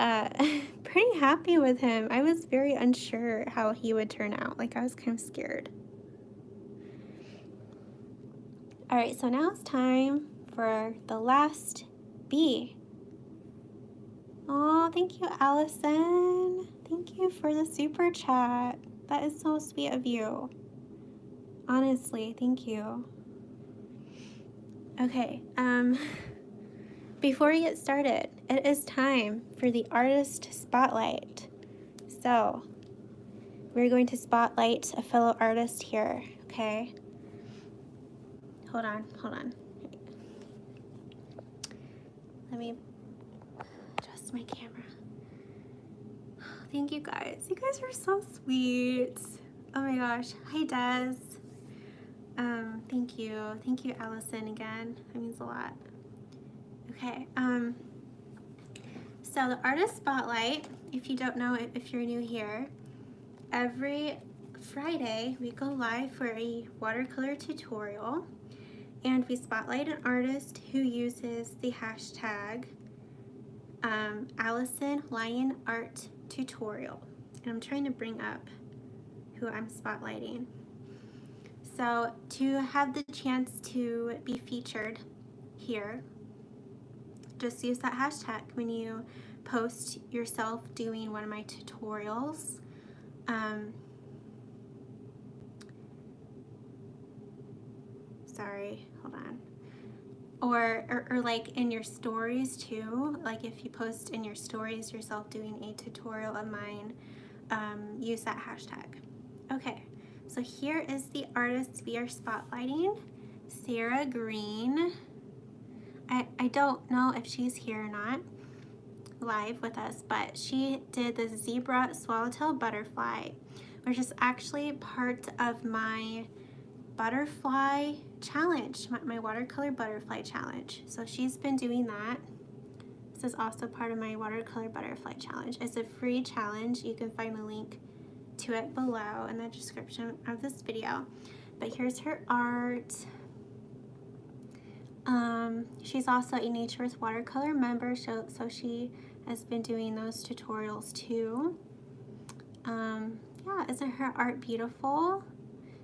pretty happy with him. I was very unsure how he would turn out. Like, I was kind of scared. All right, so now it's time for the last bee. Oh, thank you, Allison. Thank you for the super chat. That is so sweet of you. Honestly, thank you. Okay, before we get started, it is time for the artist spotlight. So, we're going to spotlight a fellow artist here, okay? Hold on. Let me adjust my camera. Thank you guys. You guys are so sweet. Oh my gosh. Hi, Des. Thank you. Thank you, Allison, again. That means a lot. Okay. So the artist spotlight, if you don't know, if you're new here, every Friday we go live for a watercolor tutorial, and we spotlight an artist who uses the hashtag Allison Lion Art Tutorial. And I'm trying to bring up who I'm spotlighting. So to have the chance to be featured here, just use that hashtag when you post yourself doing one of my tutorials. Sorry, hold on. Or like in your stories too, like if you post in your stories yourself doing a tutorial of mine, use that hashtag. Okay, so here is the artist we are spotlighting, Sarah Green. I don't know if she's here or not live with us, but she did the zebra swallowtail butterfly, which is actually part of my butterfly challenge, my watercolor butterfly challenge. So she's been doing that. This is also part of my watercolor butterfly challenge. It's a free challenge. You can find the link to it below in the description of this video. But here's her art. She's also a Nature with Watercolor member, so she has been doing those tutorials too. Yeah, isn't her art beautiful?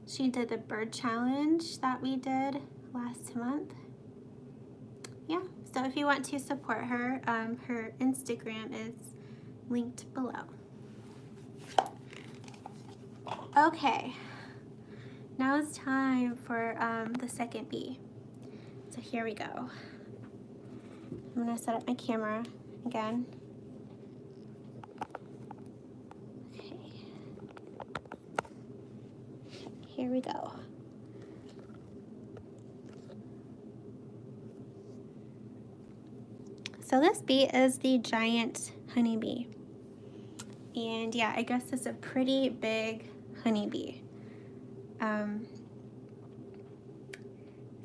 She did the bird challenge that we did last month. Yeah, so if you want to support her, her Instagram is linked below. Okay, now it's time for the second bee. So here we go. I'm gonna set up my camera again. Okay. Here we go. So this bee is the giant honeybee. And yeah, I guess it's a pretty big honeybee.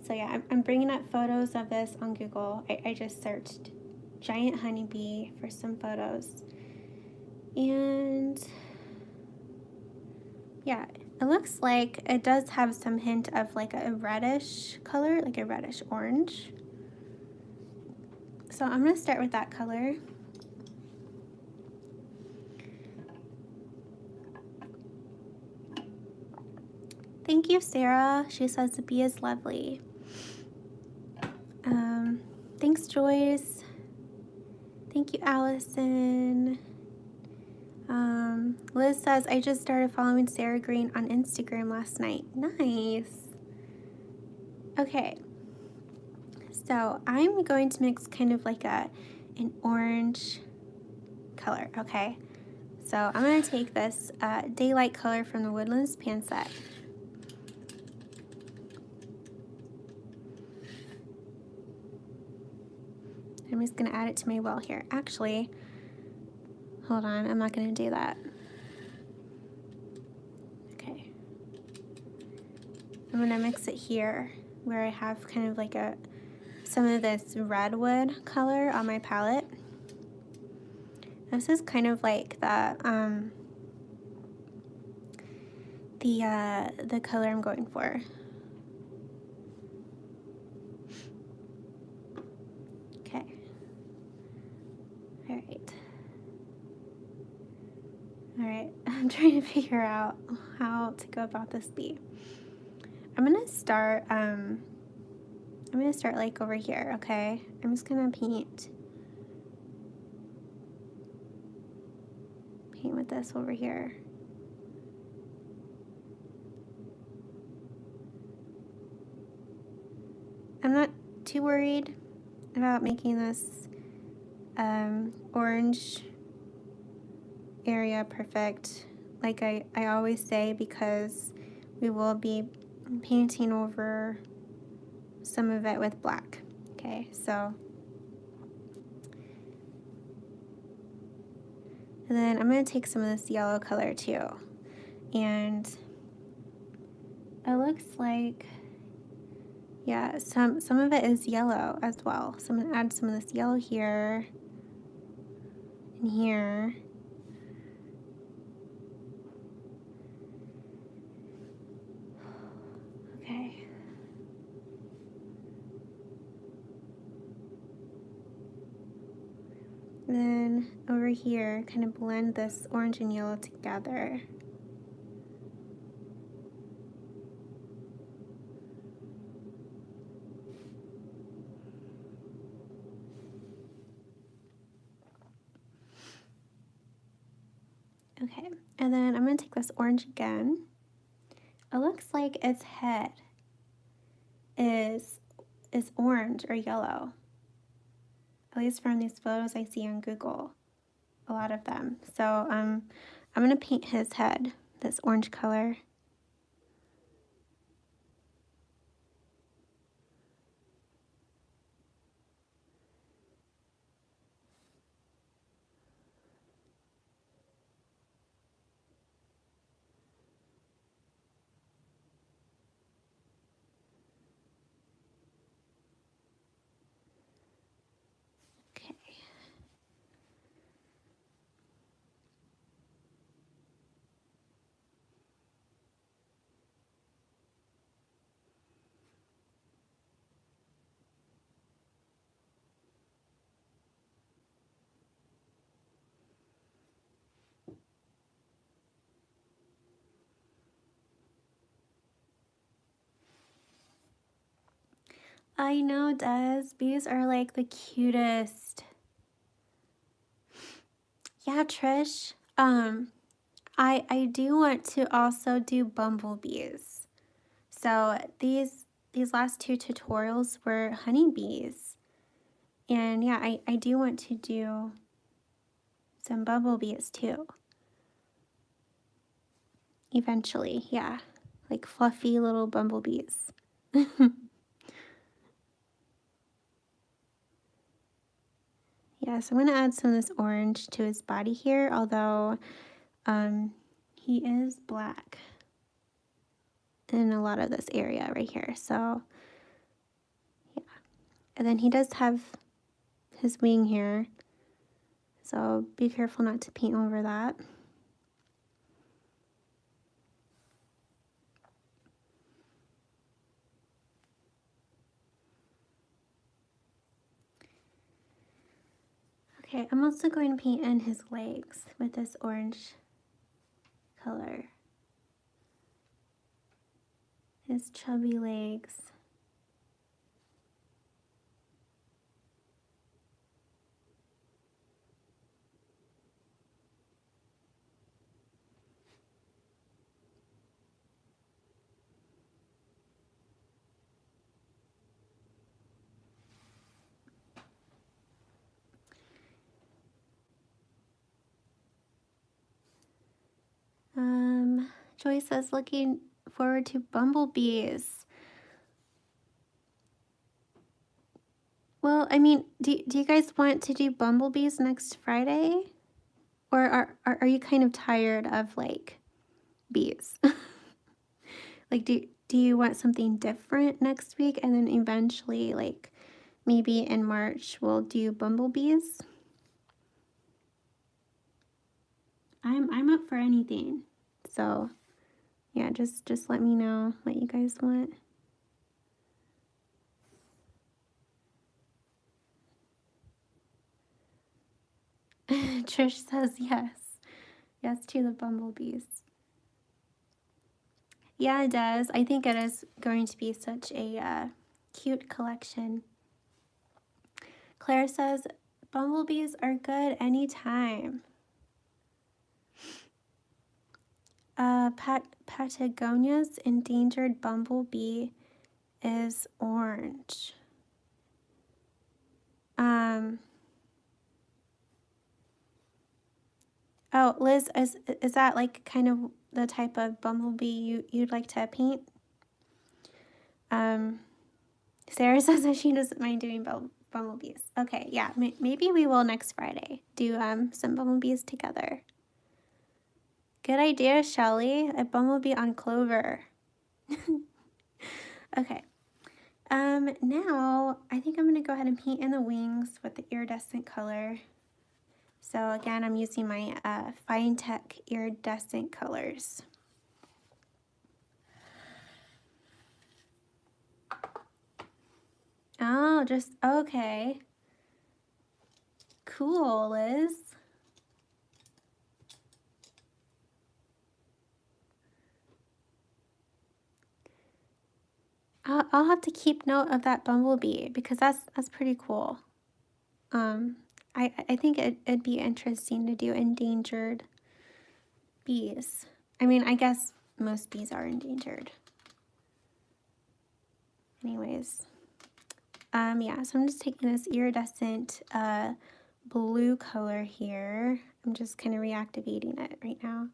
So yeah, I'm bringing up photos of this on Google. I just searched giant honeybee for some photos. And yeah, It looks like it does have some hint of like a reddish color, like a reddish orange. So I'm going to start with that color. Thank you, Sarah. She says the bee is lovely. Thanks, Joyce. Thank you, Allison. Liz says, I just started following Sarah Green on Instagram last night. Nice. Okay. So I'm going to mix kind of like an orange color, okay? So I'm going to take this daylight color from the Woodlands pan set. I'm just going to add it to my well here. Actually, hold on, I'm not going to do that. Okay. I'm going to mix it here where I have kind of like some of this redwood color on my palette. This is kind of like the color I'm going for. Okay. All right. All right. I'm trying to figure out how to go about this bee. I'm gonna start like over here, okay? I'm just gonna paint with this over here. I'm not too worried about making this orange area perfect, like I always say, because we will be painting over some of it with black. Okay, so and then I'm going to take some of this yellow color too, and it looks like, yeah, some of it is yellow as well, so I'm going to add some of this yellow here and here. Okay. Then over here, kind of blend this orange and yellow together. Okay, and then I'm going to take this orange again. It looks like its head is orange or yellow. At least from these photos I see on Google, a lot of them. So I'm going to paint his head this orange color. Okay. I know, Des. Bees are like the cutest. Yeah, Trish. I do want to also do bumblebees. So these last two tutorials were honeybees. And yeah, I do want to do some bumblebees too. Eventually, yeah. Like fluffy little bumblebees. Yeah, so I'm going to add some of this orange to his body here, although he is black in a lot of this area right here. So, yeah. And then he does have his wing here, so be careful not to paint over that. Okay, I'm also going to paint in his legs with this orange color. His chubby legs. Joy says looking forward to bumblebees. Well, I mean, do you guys want to do bumblebees next Friday? Or are you kind of tired of like bees? Like do you want something different next week and then eventually like maybe in March we'll do bumblebees? I'm up for anything. So yeah, just let me know what you guys want. Trish says yes. Yes to the bumblebees. Yeah, it does. I think it is going to be such a cute collection. Claire says bumblebees are good anytime. Patagonia's endangered bumblebee is orange. Oh, Liz, is that like kind of the type of bumblebee you'd like to paint? Sarah says that she doesn't mind doing bumblebees. Okay, yeah, maybe we will next Friday do some bumblebees together. Good idea, Shelly. A bumblebee on clover. Okay. Now I think I'm gonna go ahead and paint in the wings with the iridescent color. So again, I'm using my Fine Tech iridescent colors. Oh, just, okay. Cool, Liz. I'll have to keep note of that bumblebee because that's pretty cool. I think it'd be interesting to do endangered bees. I mean, I guess most bees are endangered. Anyways, yeah, so I'm just taking this iridescent blue color here. I'm just kind of reactivating it right now.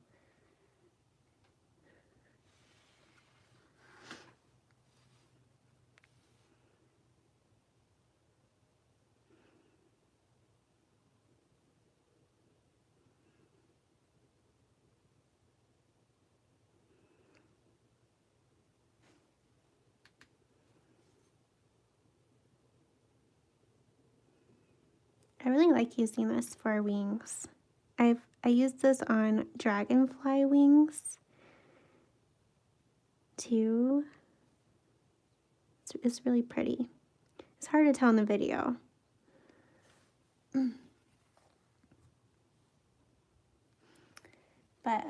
I really like using this for wings. I used this on dragonfly wings too. It's really pretty. It's hard to tell in the video. But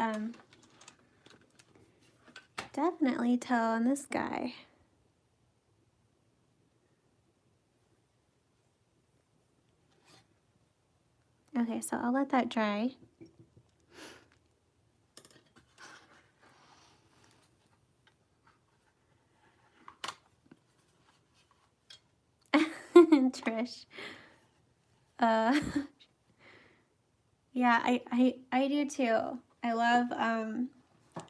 definitely tell on this guy. Okay, so I'll let that dry. Trish. Yeah, I do too. I love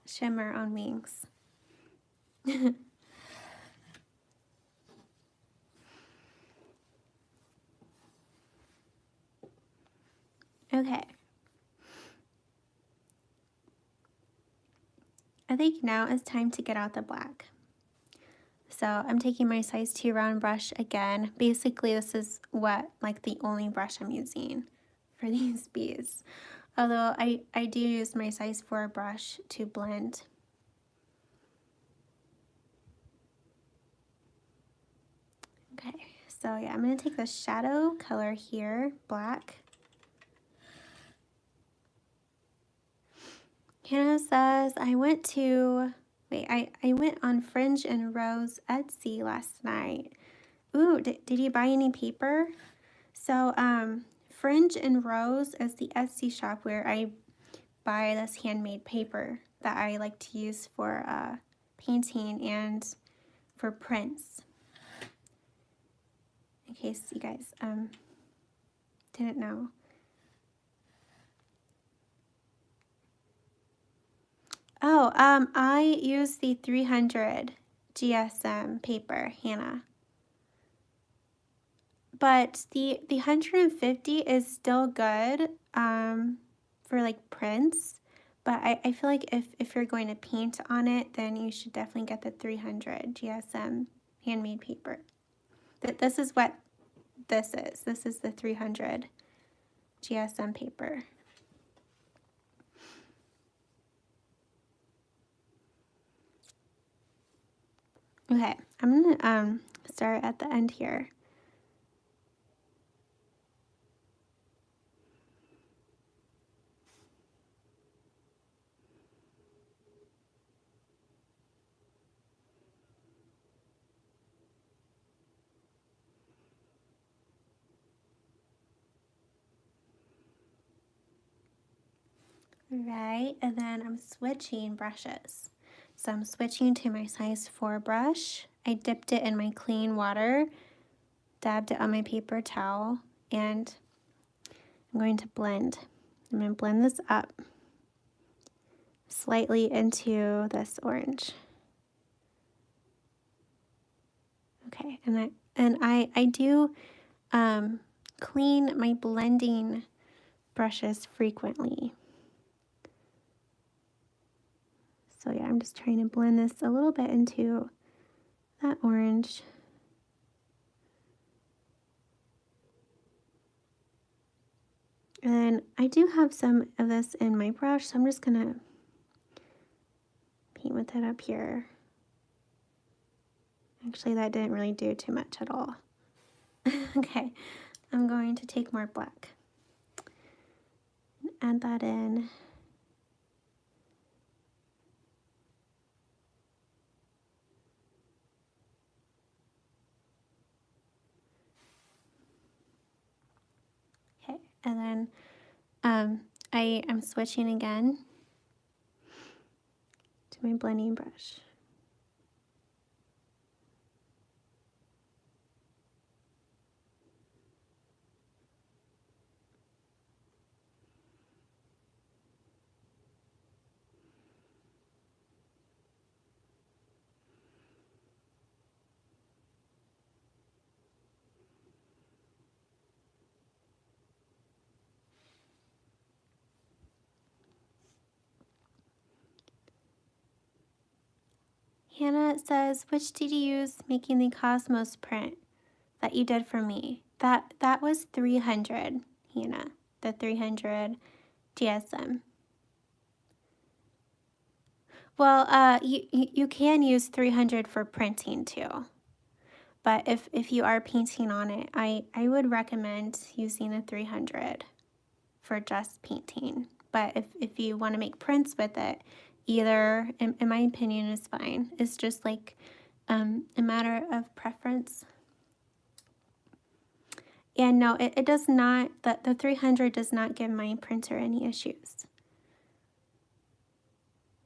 shimmer on wings. Okay. I think now it's time to get out the black. So I'm taking my size 2 round brush again. Basically, this is like the only brush I'm using for these bees. Although I do use my size 4 brush to blend. Okay, so yeah, I'm gonna take the shadow color here, black. Hannah says, I went to, wait, I went on Fringe and Rose Etsy last night. Ooh, did you buy any paper? So, Fringe and Rose is the Etsy shop where I buy this handmade paper that I like to use for painting and for prints. In case you guys didn't know. Oh, I use the 300 GSM paper, Hannah. But the 150 is still good for like prints. But I feel like if you're going to paint on it, then you should definitely get the 300 GSM handmade paper. This is what this is. This is the 300 GSM paper. Okay, I'm gonna start at the end here. Right, and then I'm switching brushes. So I'm switching to my size 4 brush. I dipped it in my clean water, dabbed it on my paper towel, and I'm going to blend. I'm going to blend this up slightly into this orange. Okay, and I do clean my blending brushes frequently. So yeah, I'm just trying to blend this a little bit into that orange. And I do have some of this in my brush, so I'm just gonna paint with it up here. Actually, that didn't really do too much at all. Okay, I'm going to take more black. Add that in. Okay, and then I am switching again to my blending brush. Hannah says, which did you use making the Cosmos print that you did for me? That was 300, Hannah, the 300 GSM. Well, you can use 300 for printing too. But if you are painting on it, I would recommend using a 300 for just painting. But if you want to make prints with it, either, in my opinion, is fine. It's just like a matter of preference. And no, it does not, the 300 does not give my printer any issues.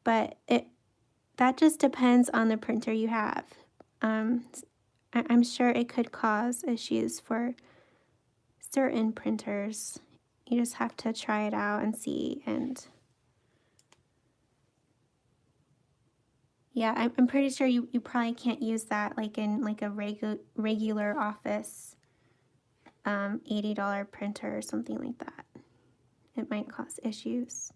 But that just depends on the printer you have. I'm sure it could cause issues for certain printers. You just have to try it out and see. And yeah, I'm pretty sure you probably can't use that like in like a regular office $80 printer or something like that. It might cause issues.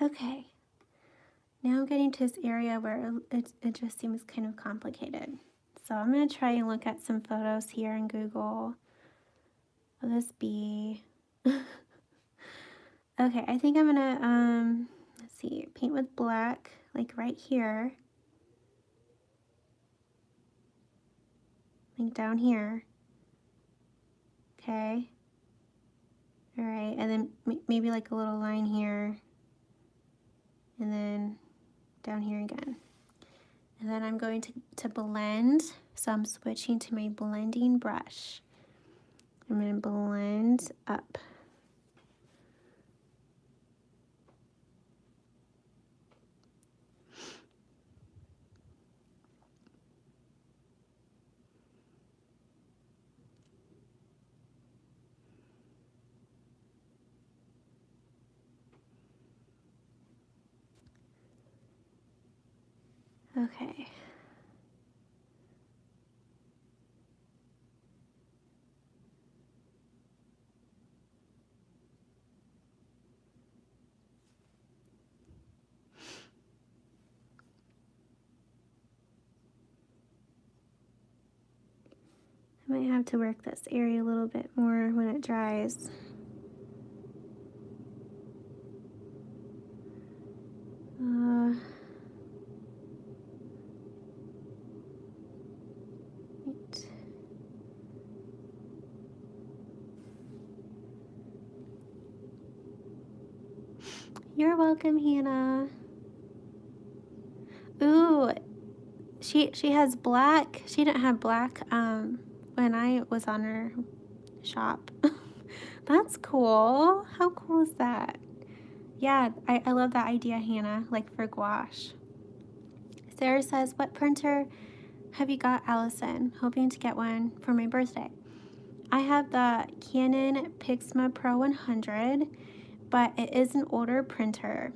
Okay, now I'm getting to this area where it just seems kind of complicated. So I'm going to try and look at some photos here in Google will this be? Okay, I think I'm gonna, let's see, paint with black, like right here. Like down here. Okay. All right, and then maybe like a little line here. And then down here again. And then I'm going to blend. So I'm switching to my blending brush. I'm going to blend up. Okay. I might have to work this area a little bit more when it dries. Right. You're welcome, Hannah. Ooh, she has black. She didn't have black when I was on her shop. That's cool. How cool is that? Yeah, I love that idea, Hannah, like for gouache. Sarah says, what printer have you got, Allison? Hoping to get one for my birthday. I have the Canon Pixma Pro 100, but it is an older printer.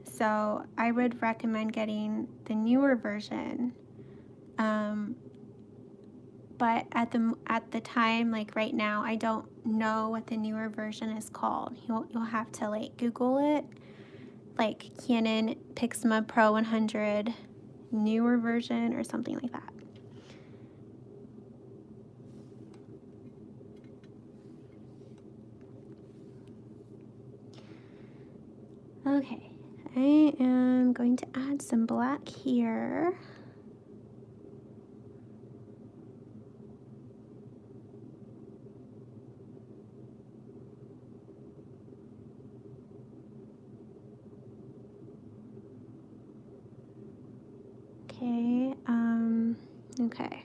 So I would recommend getting the newer version. But at the time, like right now, I don't know what the newer version is called. You'll have to like Google it, like Canon Pixma Pro 100 newer version or something like that. Okay, I am going to add some black here. Okay, okay.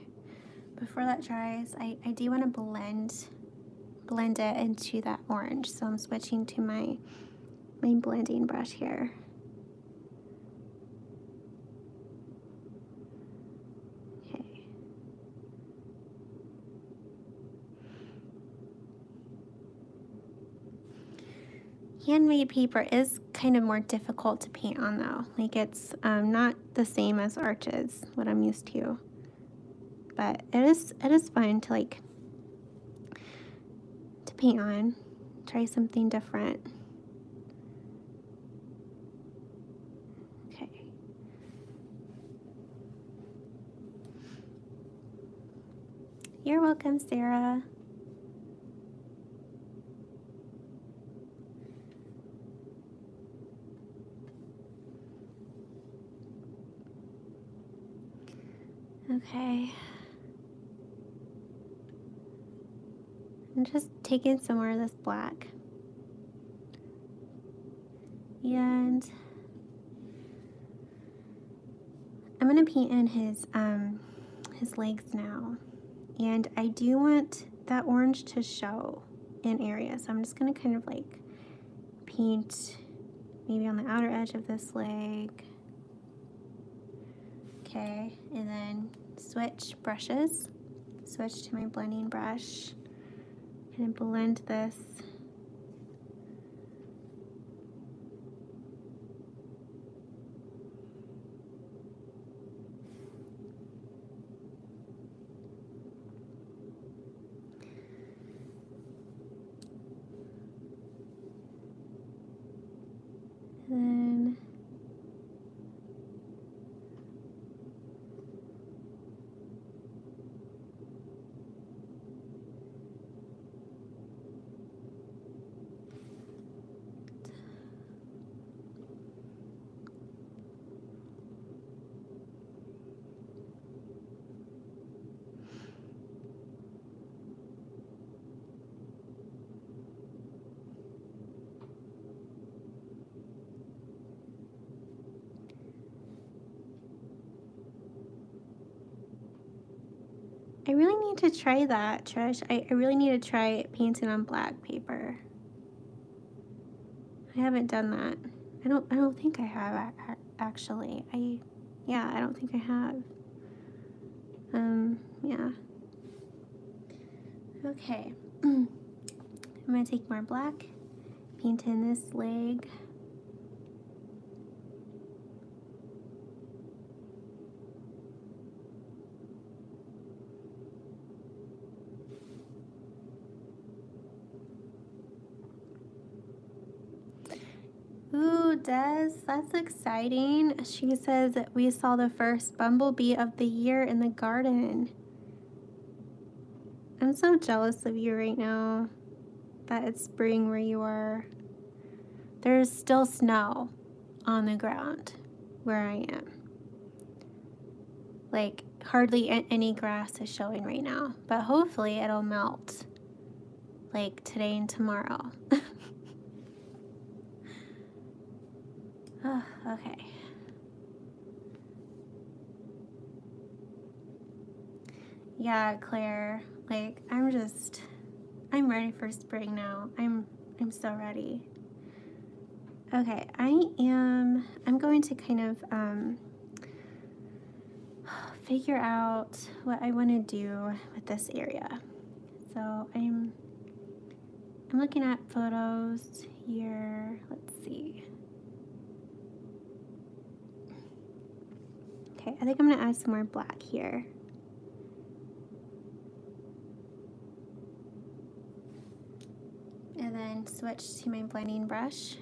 Before that dries, I do want to blend it into that orange. So I'm switching to my blending brush here. Okay. Handmade paper is kind of more difficult to paint on though. Like it's not the same as arches, what I'm used to. But it is fun to like to paint on. Try something different. Okay. You're welcome, Sarah. Okay. I'm just taking some more of this black. And I'm gonna paint in his legs now. And I do want that orange to show in areas. So I'm just gonna kind of like paint maybe on the outer edge of this leg. Okay, and then switch brushes. Switch to my blending brush. And blend this. Then I really need to try that, Trish. I really need to try painting on black paper. I haven't done that. I don't think I have actually. Yeah, I don't think I have. Yeah. Okay. I'm gonna take more black, paint in this leg. Ooh, Des, that's exciting. She says that we saw the first bumblebee of the year in the garden. I'm so jealous of you right now that it's spring where you are. There's still snow on the ground where I am. Like, hardly any grass is showing right now, but hopefully it'll melt like today and tomorrow. Oh, okay. Yeah, Claire, like I'm ready for spring now. I'm so ready. Okay, I'm going to kind of figure out what I want to do with this area. So I'm looking at photos here. Let's see. Okay, I think I'm gonna add some more black here. And then switch to my blending brush.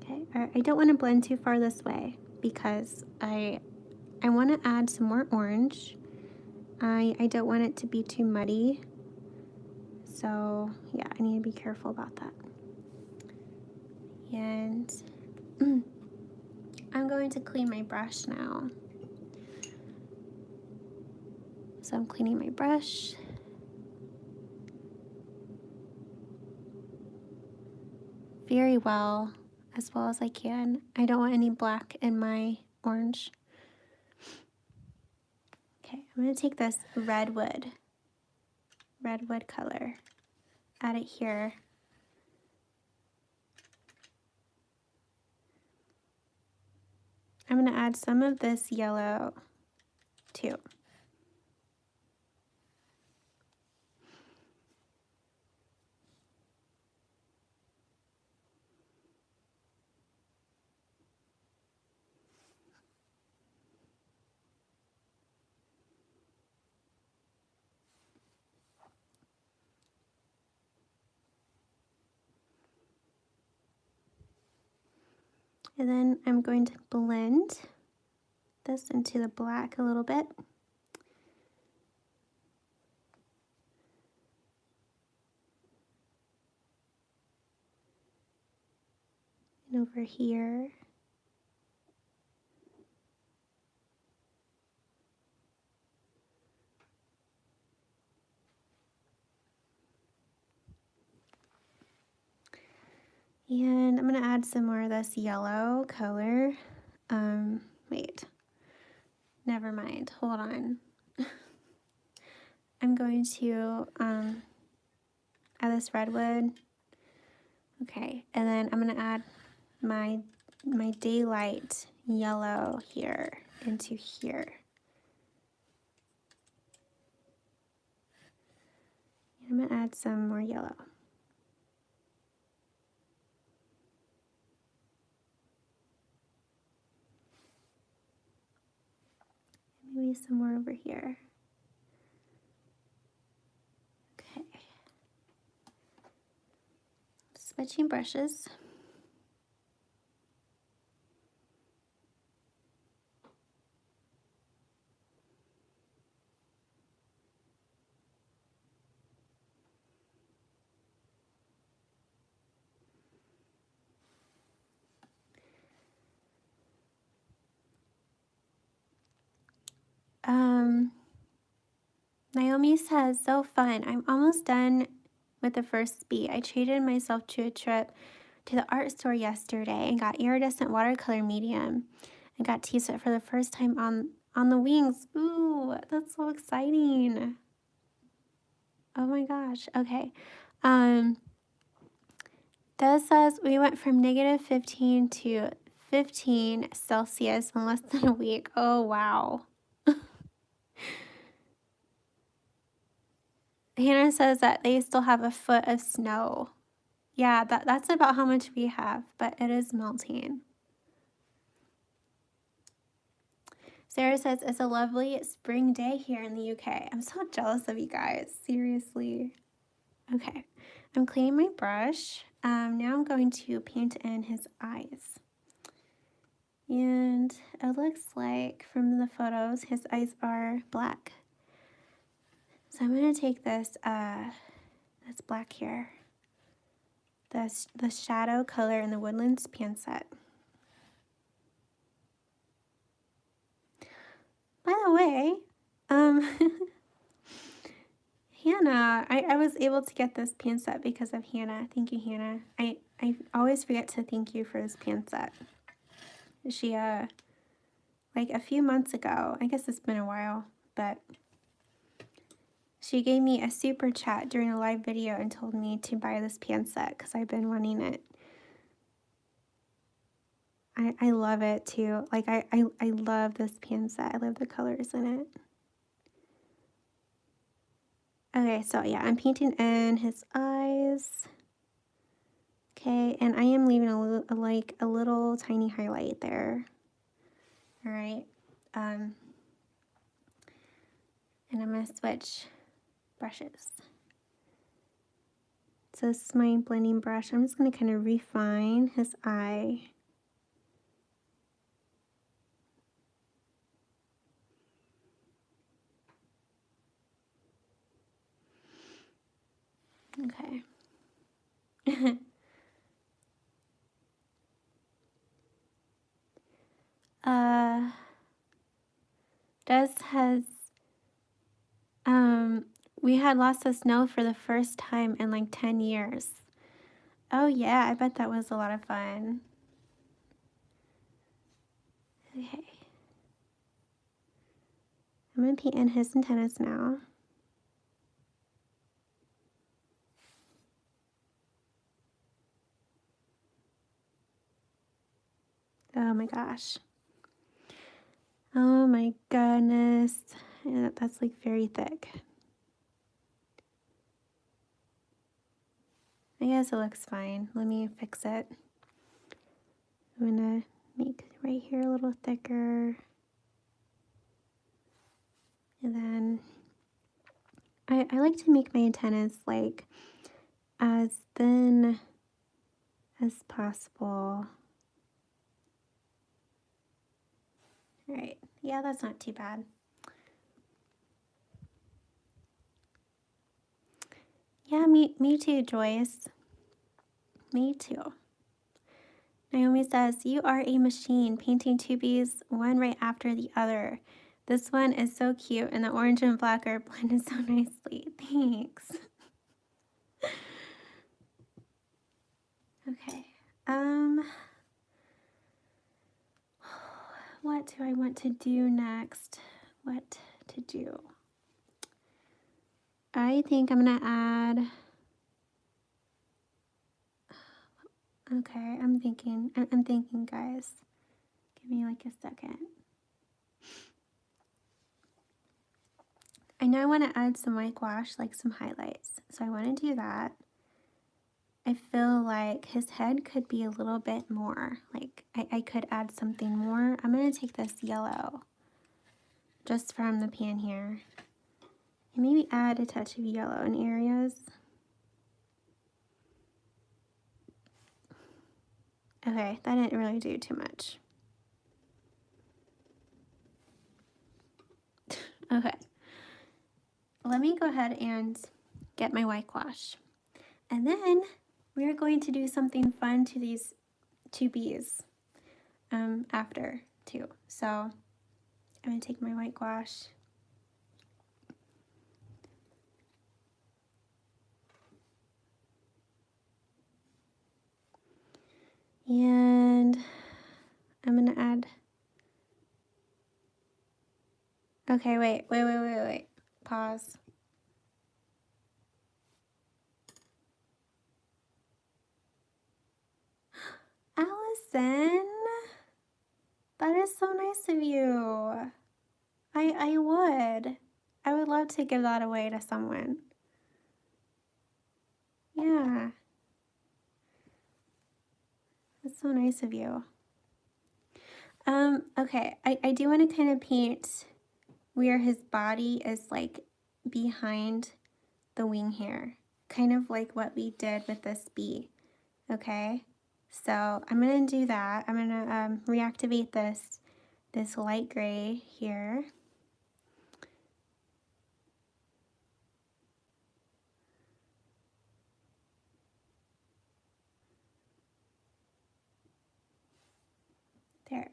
Okay, I don't want to blend too far this way because I want to add some more orange. I don't want it to be too muddy. So yeah, I need to be careful about that. And I'm going to clean my brush now. So I'm cleaning my brush. Very well, as well as I can. I don't want any black in my orange. Okay, I'm going to take this redwood color, add it here. I'm going to add some of this yellow too. And then I'm going to blend this into the black a little bit. And over here. And I'm going to add some more of this yellow color. Wait, never mind, hold on. I'm going to add this redwood. Okay, and then I'm going to add my daylight yellow here into here. I'm going to add some more yellow. Maybe some more over here. Okay. Switching brushes. Naomi says, so fun. I'm almost done with the first bee. I treated myself to a trip to the art store yesterday and got iridescent watercolor medium. I got to use it for the first time on the wings. Ooh, that's so exciting. Oh my gosh. Okay. This says we went from -15 to 15 Celsius in less than a week. Oh wow. Hannah says that they still have a foot of snow. Yeah, that's about how much we have, but it is melting. Sarah says it's a lovely spring day here in the UK. I'm so jealous of you guys, seriously. Okay, I'm cleaning my brush. Now I'm going to paint in his eyes. And it looks like from the photos, his eyes are black. So I'm going to take this, that's black here, the shadow color in the Woodlands pan set. By the way, Hannah, I was able to get this pan set because of Hannah. Thank you, Hannah. I always forget to thank you for this pan set. She, like a few months ago, I guess it's been a while, but she gave me a super chat during a live video and told me to buy this pan set because I've been wanting it. I love it too. Like I love this pan set. I love the colors in it. Okay, so yeah, I'm painting in his eyes. Okay, and I am leaving a little tiny highlight there. All right. And I'm gonna switch brushes. So this is my blending brush. I'm just gonna kind of refine his eye. Okay. Des has, we had lots of snow for the first time in like 10 years. Oh yeah, I bet that was a lot of fun. Okay. I'm gonna paint in his antennas now. Oh my gosh. Oh my goodness. Yeah, that's like very thick. I guess it looks fine. Let me fix it. I'm gonna make right here a little thicker. And then I like to make my antennas like as thin as possible. All right, yeah, that's not too bad. Yeah, me too, Joyce. Me too. Naomi says, you are a machine, painting two bees, one right after the other. This one is so cute, and the orange and black are blended so nicely. Thanks. Okay. What do I want to do next? What to do? I think I'm gonna add. Okay, I'm thinking, guys. Give me like a second. I know I want to add some white gouache, like some highlights. So I want to do that. I feel like his head could be a little bit more. Like I could add something more. I'm going to take this yellow just from the pan here. And maybe add a touch of yellow in areas. Okay, that didn't really do too much. Okay. Let me go ahead and get my white gouache. And then we're going to do something fun to these two bees after too. So I'm going to take my white gouache. And I'm going to add Okay, wait. Pause. Allison, that is so nice of you. I would love to give that away to someone. Yeah. That's so nice of you. Okay, I do want to kind of paint where his body is like behind the wing hair, kind of like what we did with this bee. Okay, so I'm gonna do that. I'm gonna reactivate this light gray here. There.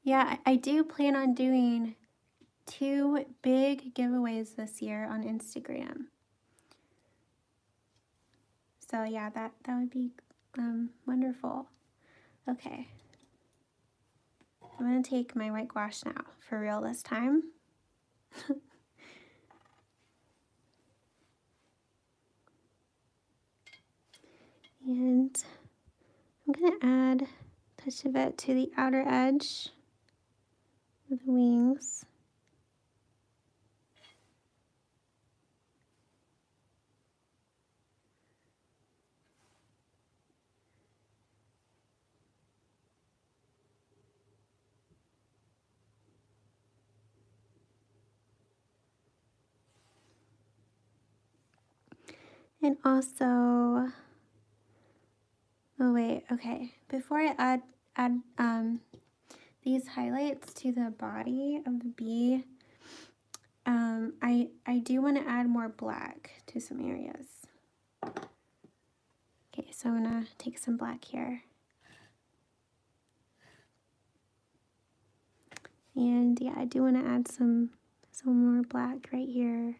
Yeah, I do plan on doing 2 big giveaways this year on Instagram. So yeah, that would be wonderful. Okay. I'm gonna take my white gouache now, for real this time. And I'm gonna add a touch of it to the outer edge of the wings. And also, oh wait, okay. Before I add these highlights to the body of the bee, I do want to add more black to some areas. Okay, so I'm gonna take some black here. And yeah, I do want to add some more black right here.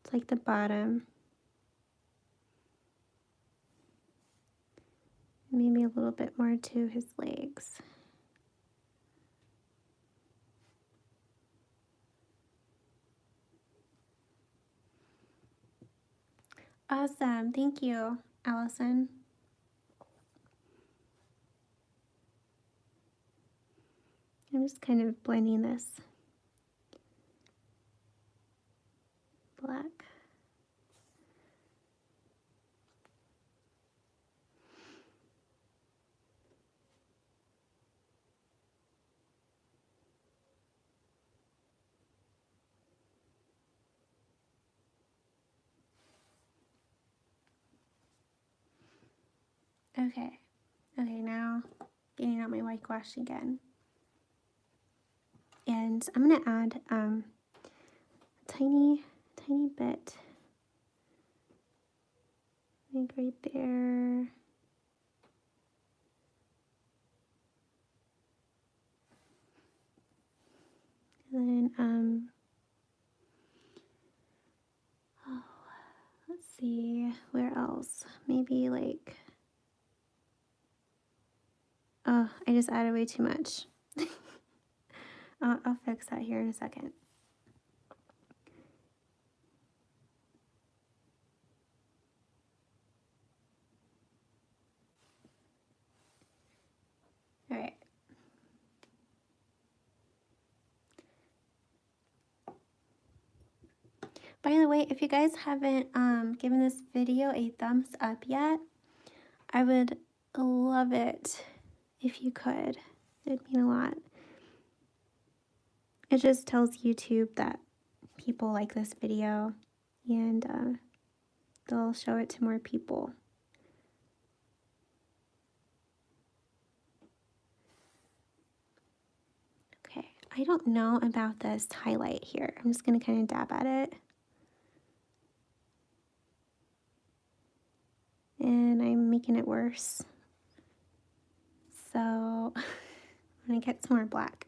It's like the bottom. Maybe a little bit more to his legs. Awesome, thank you, Allison. I'm just kind of blending this black. Okay, now getting out my white gouache again. And I'm gonna add a tiny bit, like right there. And then, oh, let's see, where else? Maybe like, oh, I just added way too much. I'll fix that here in a second. All right. By the way, if you guys haven't given this video a thumbs up yet, I would love it if you could. It would mean a lot. It just tells YouTube that people like this video, and they'll show it to more people. Okay, I don't know about this highlight here. I'm just going to kind of dab at it. And I'm making it worse. So I'm going to get some more black.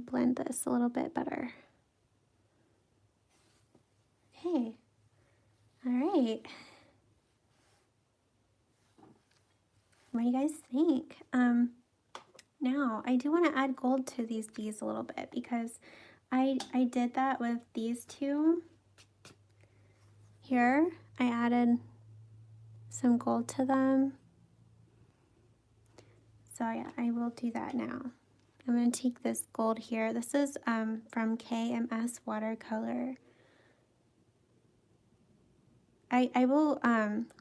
can blend this a little bit better. Okay. All right. What do you guys think? Now, I do want to add gold to these bees a little bit because I did that with these two. Here, I added some gold to them. So yeah, I will do that now. I'm going to take this gold here. This is from KMS Watercolor. I will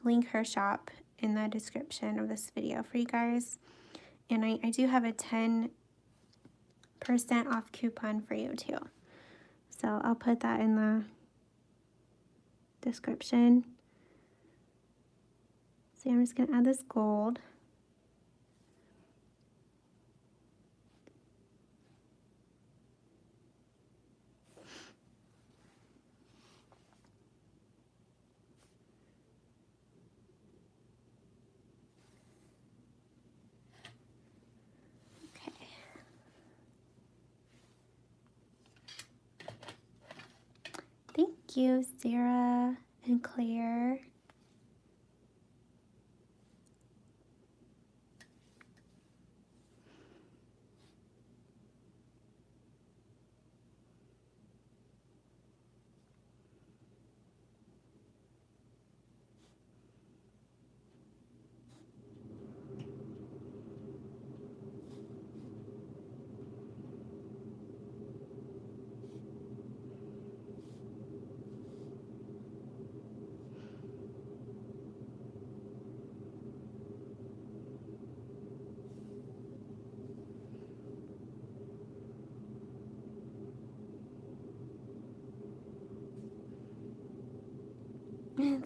link her shop in the description of this video for you guys. And I do have a 10% off coupon for you too. So I'll put that in the description. So I'm just going to add this gold. Okay. Thank you, Sarah and Claire.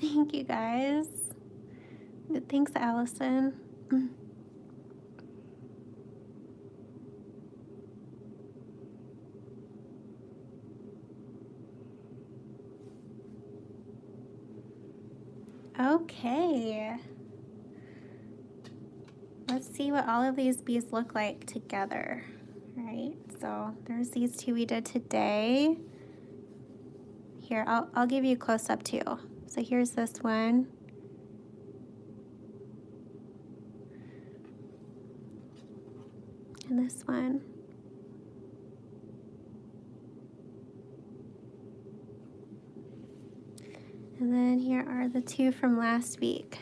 Thank you guys. Thanks, Allison. Okay. Let's see what all of these bees look like together. Right, so there's these two we did today. Here, I'll give you a close-up too. So here's this one. And this one. And then here are the two from last week.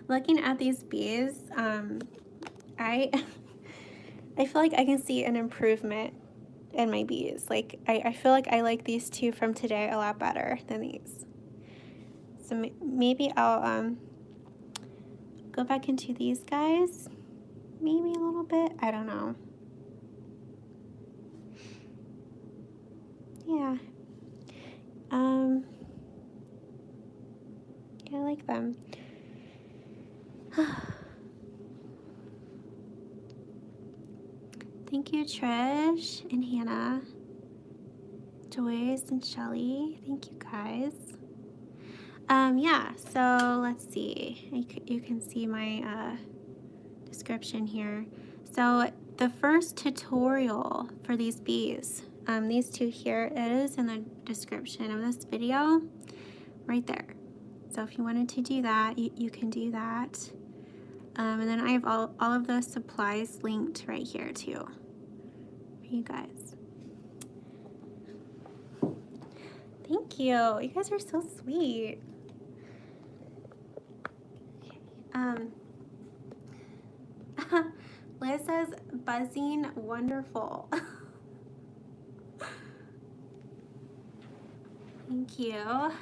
Looking at these bees, I feel like I can see an improvement in my bees. Like, I feel like I like these two from today a lot better than these. So maybe I'll go back into these guys, maybe a little bit. I don't know. Yeah. Yeah, I like them. Thank you, Trish and Hannah, Joyce and Shelly. Thank you, guys. Yeah, so let's see. You can see my description here. So the first tutorial for these bees, these two here, it is in the description of this video, right there. So if you wanted to do that, you can do that. And then I have all of those supplies linked right here too for you guys. Thank you. You guys are so sweet. Okay. Liz says, buzzing wonderful. Thank you.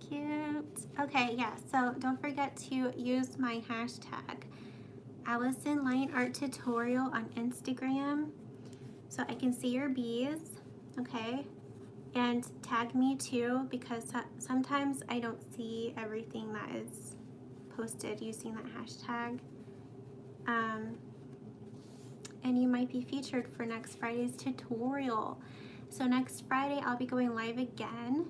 Cute. Okay, yeah, so don't forget to use my hashtag Allison Line Art Tutorial on Instagram so I can see your bees, okay? And tag me too, because sometimes I don't see everything that is posted using that hashtag. And you might be featured for next Friday's tutorial. So next Friday, I'll be going live again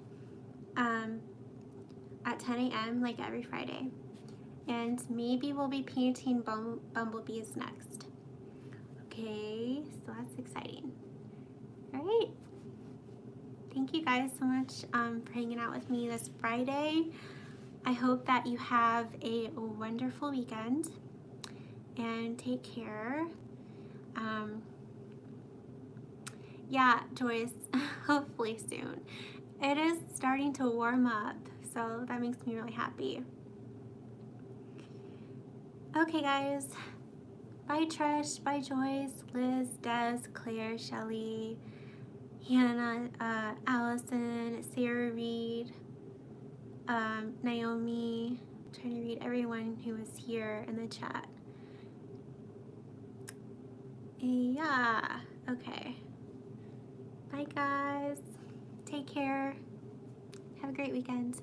at 10 a.m. like every Friday. And maybe we'll be painting bumblebees next. Okay, so that's exciting. All right. Thank you guys so much for hanging out with me this Friday. I hope that you have a wonderful weekend and take care. Yeah, Joyce, hopefully soon. It is starting to warm up, so that makes me really happy. Okay, guys. Bye, Trish. Bye, Joyce, Liz, Des, Claire, Shelly, Hannah, Allison, Sarah Reed, Naomi. I'm trying to read everyone who was here in the chat. Yeah, okay. Bye, guys. Take care. Have a great weekend.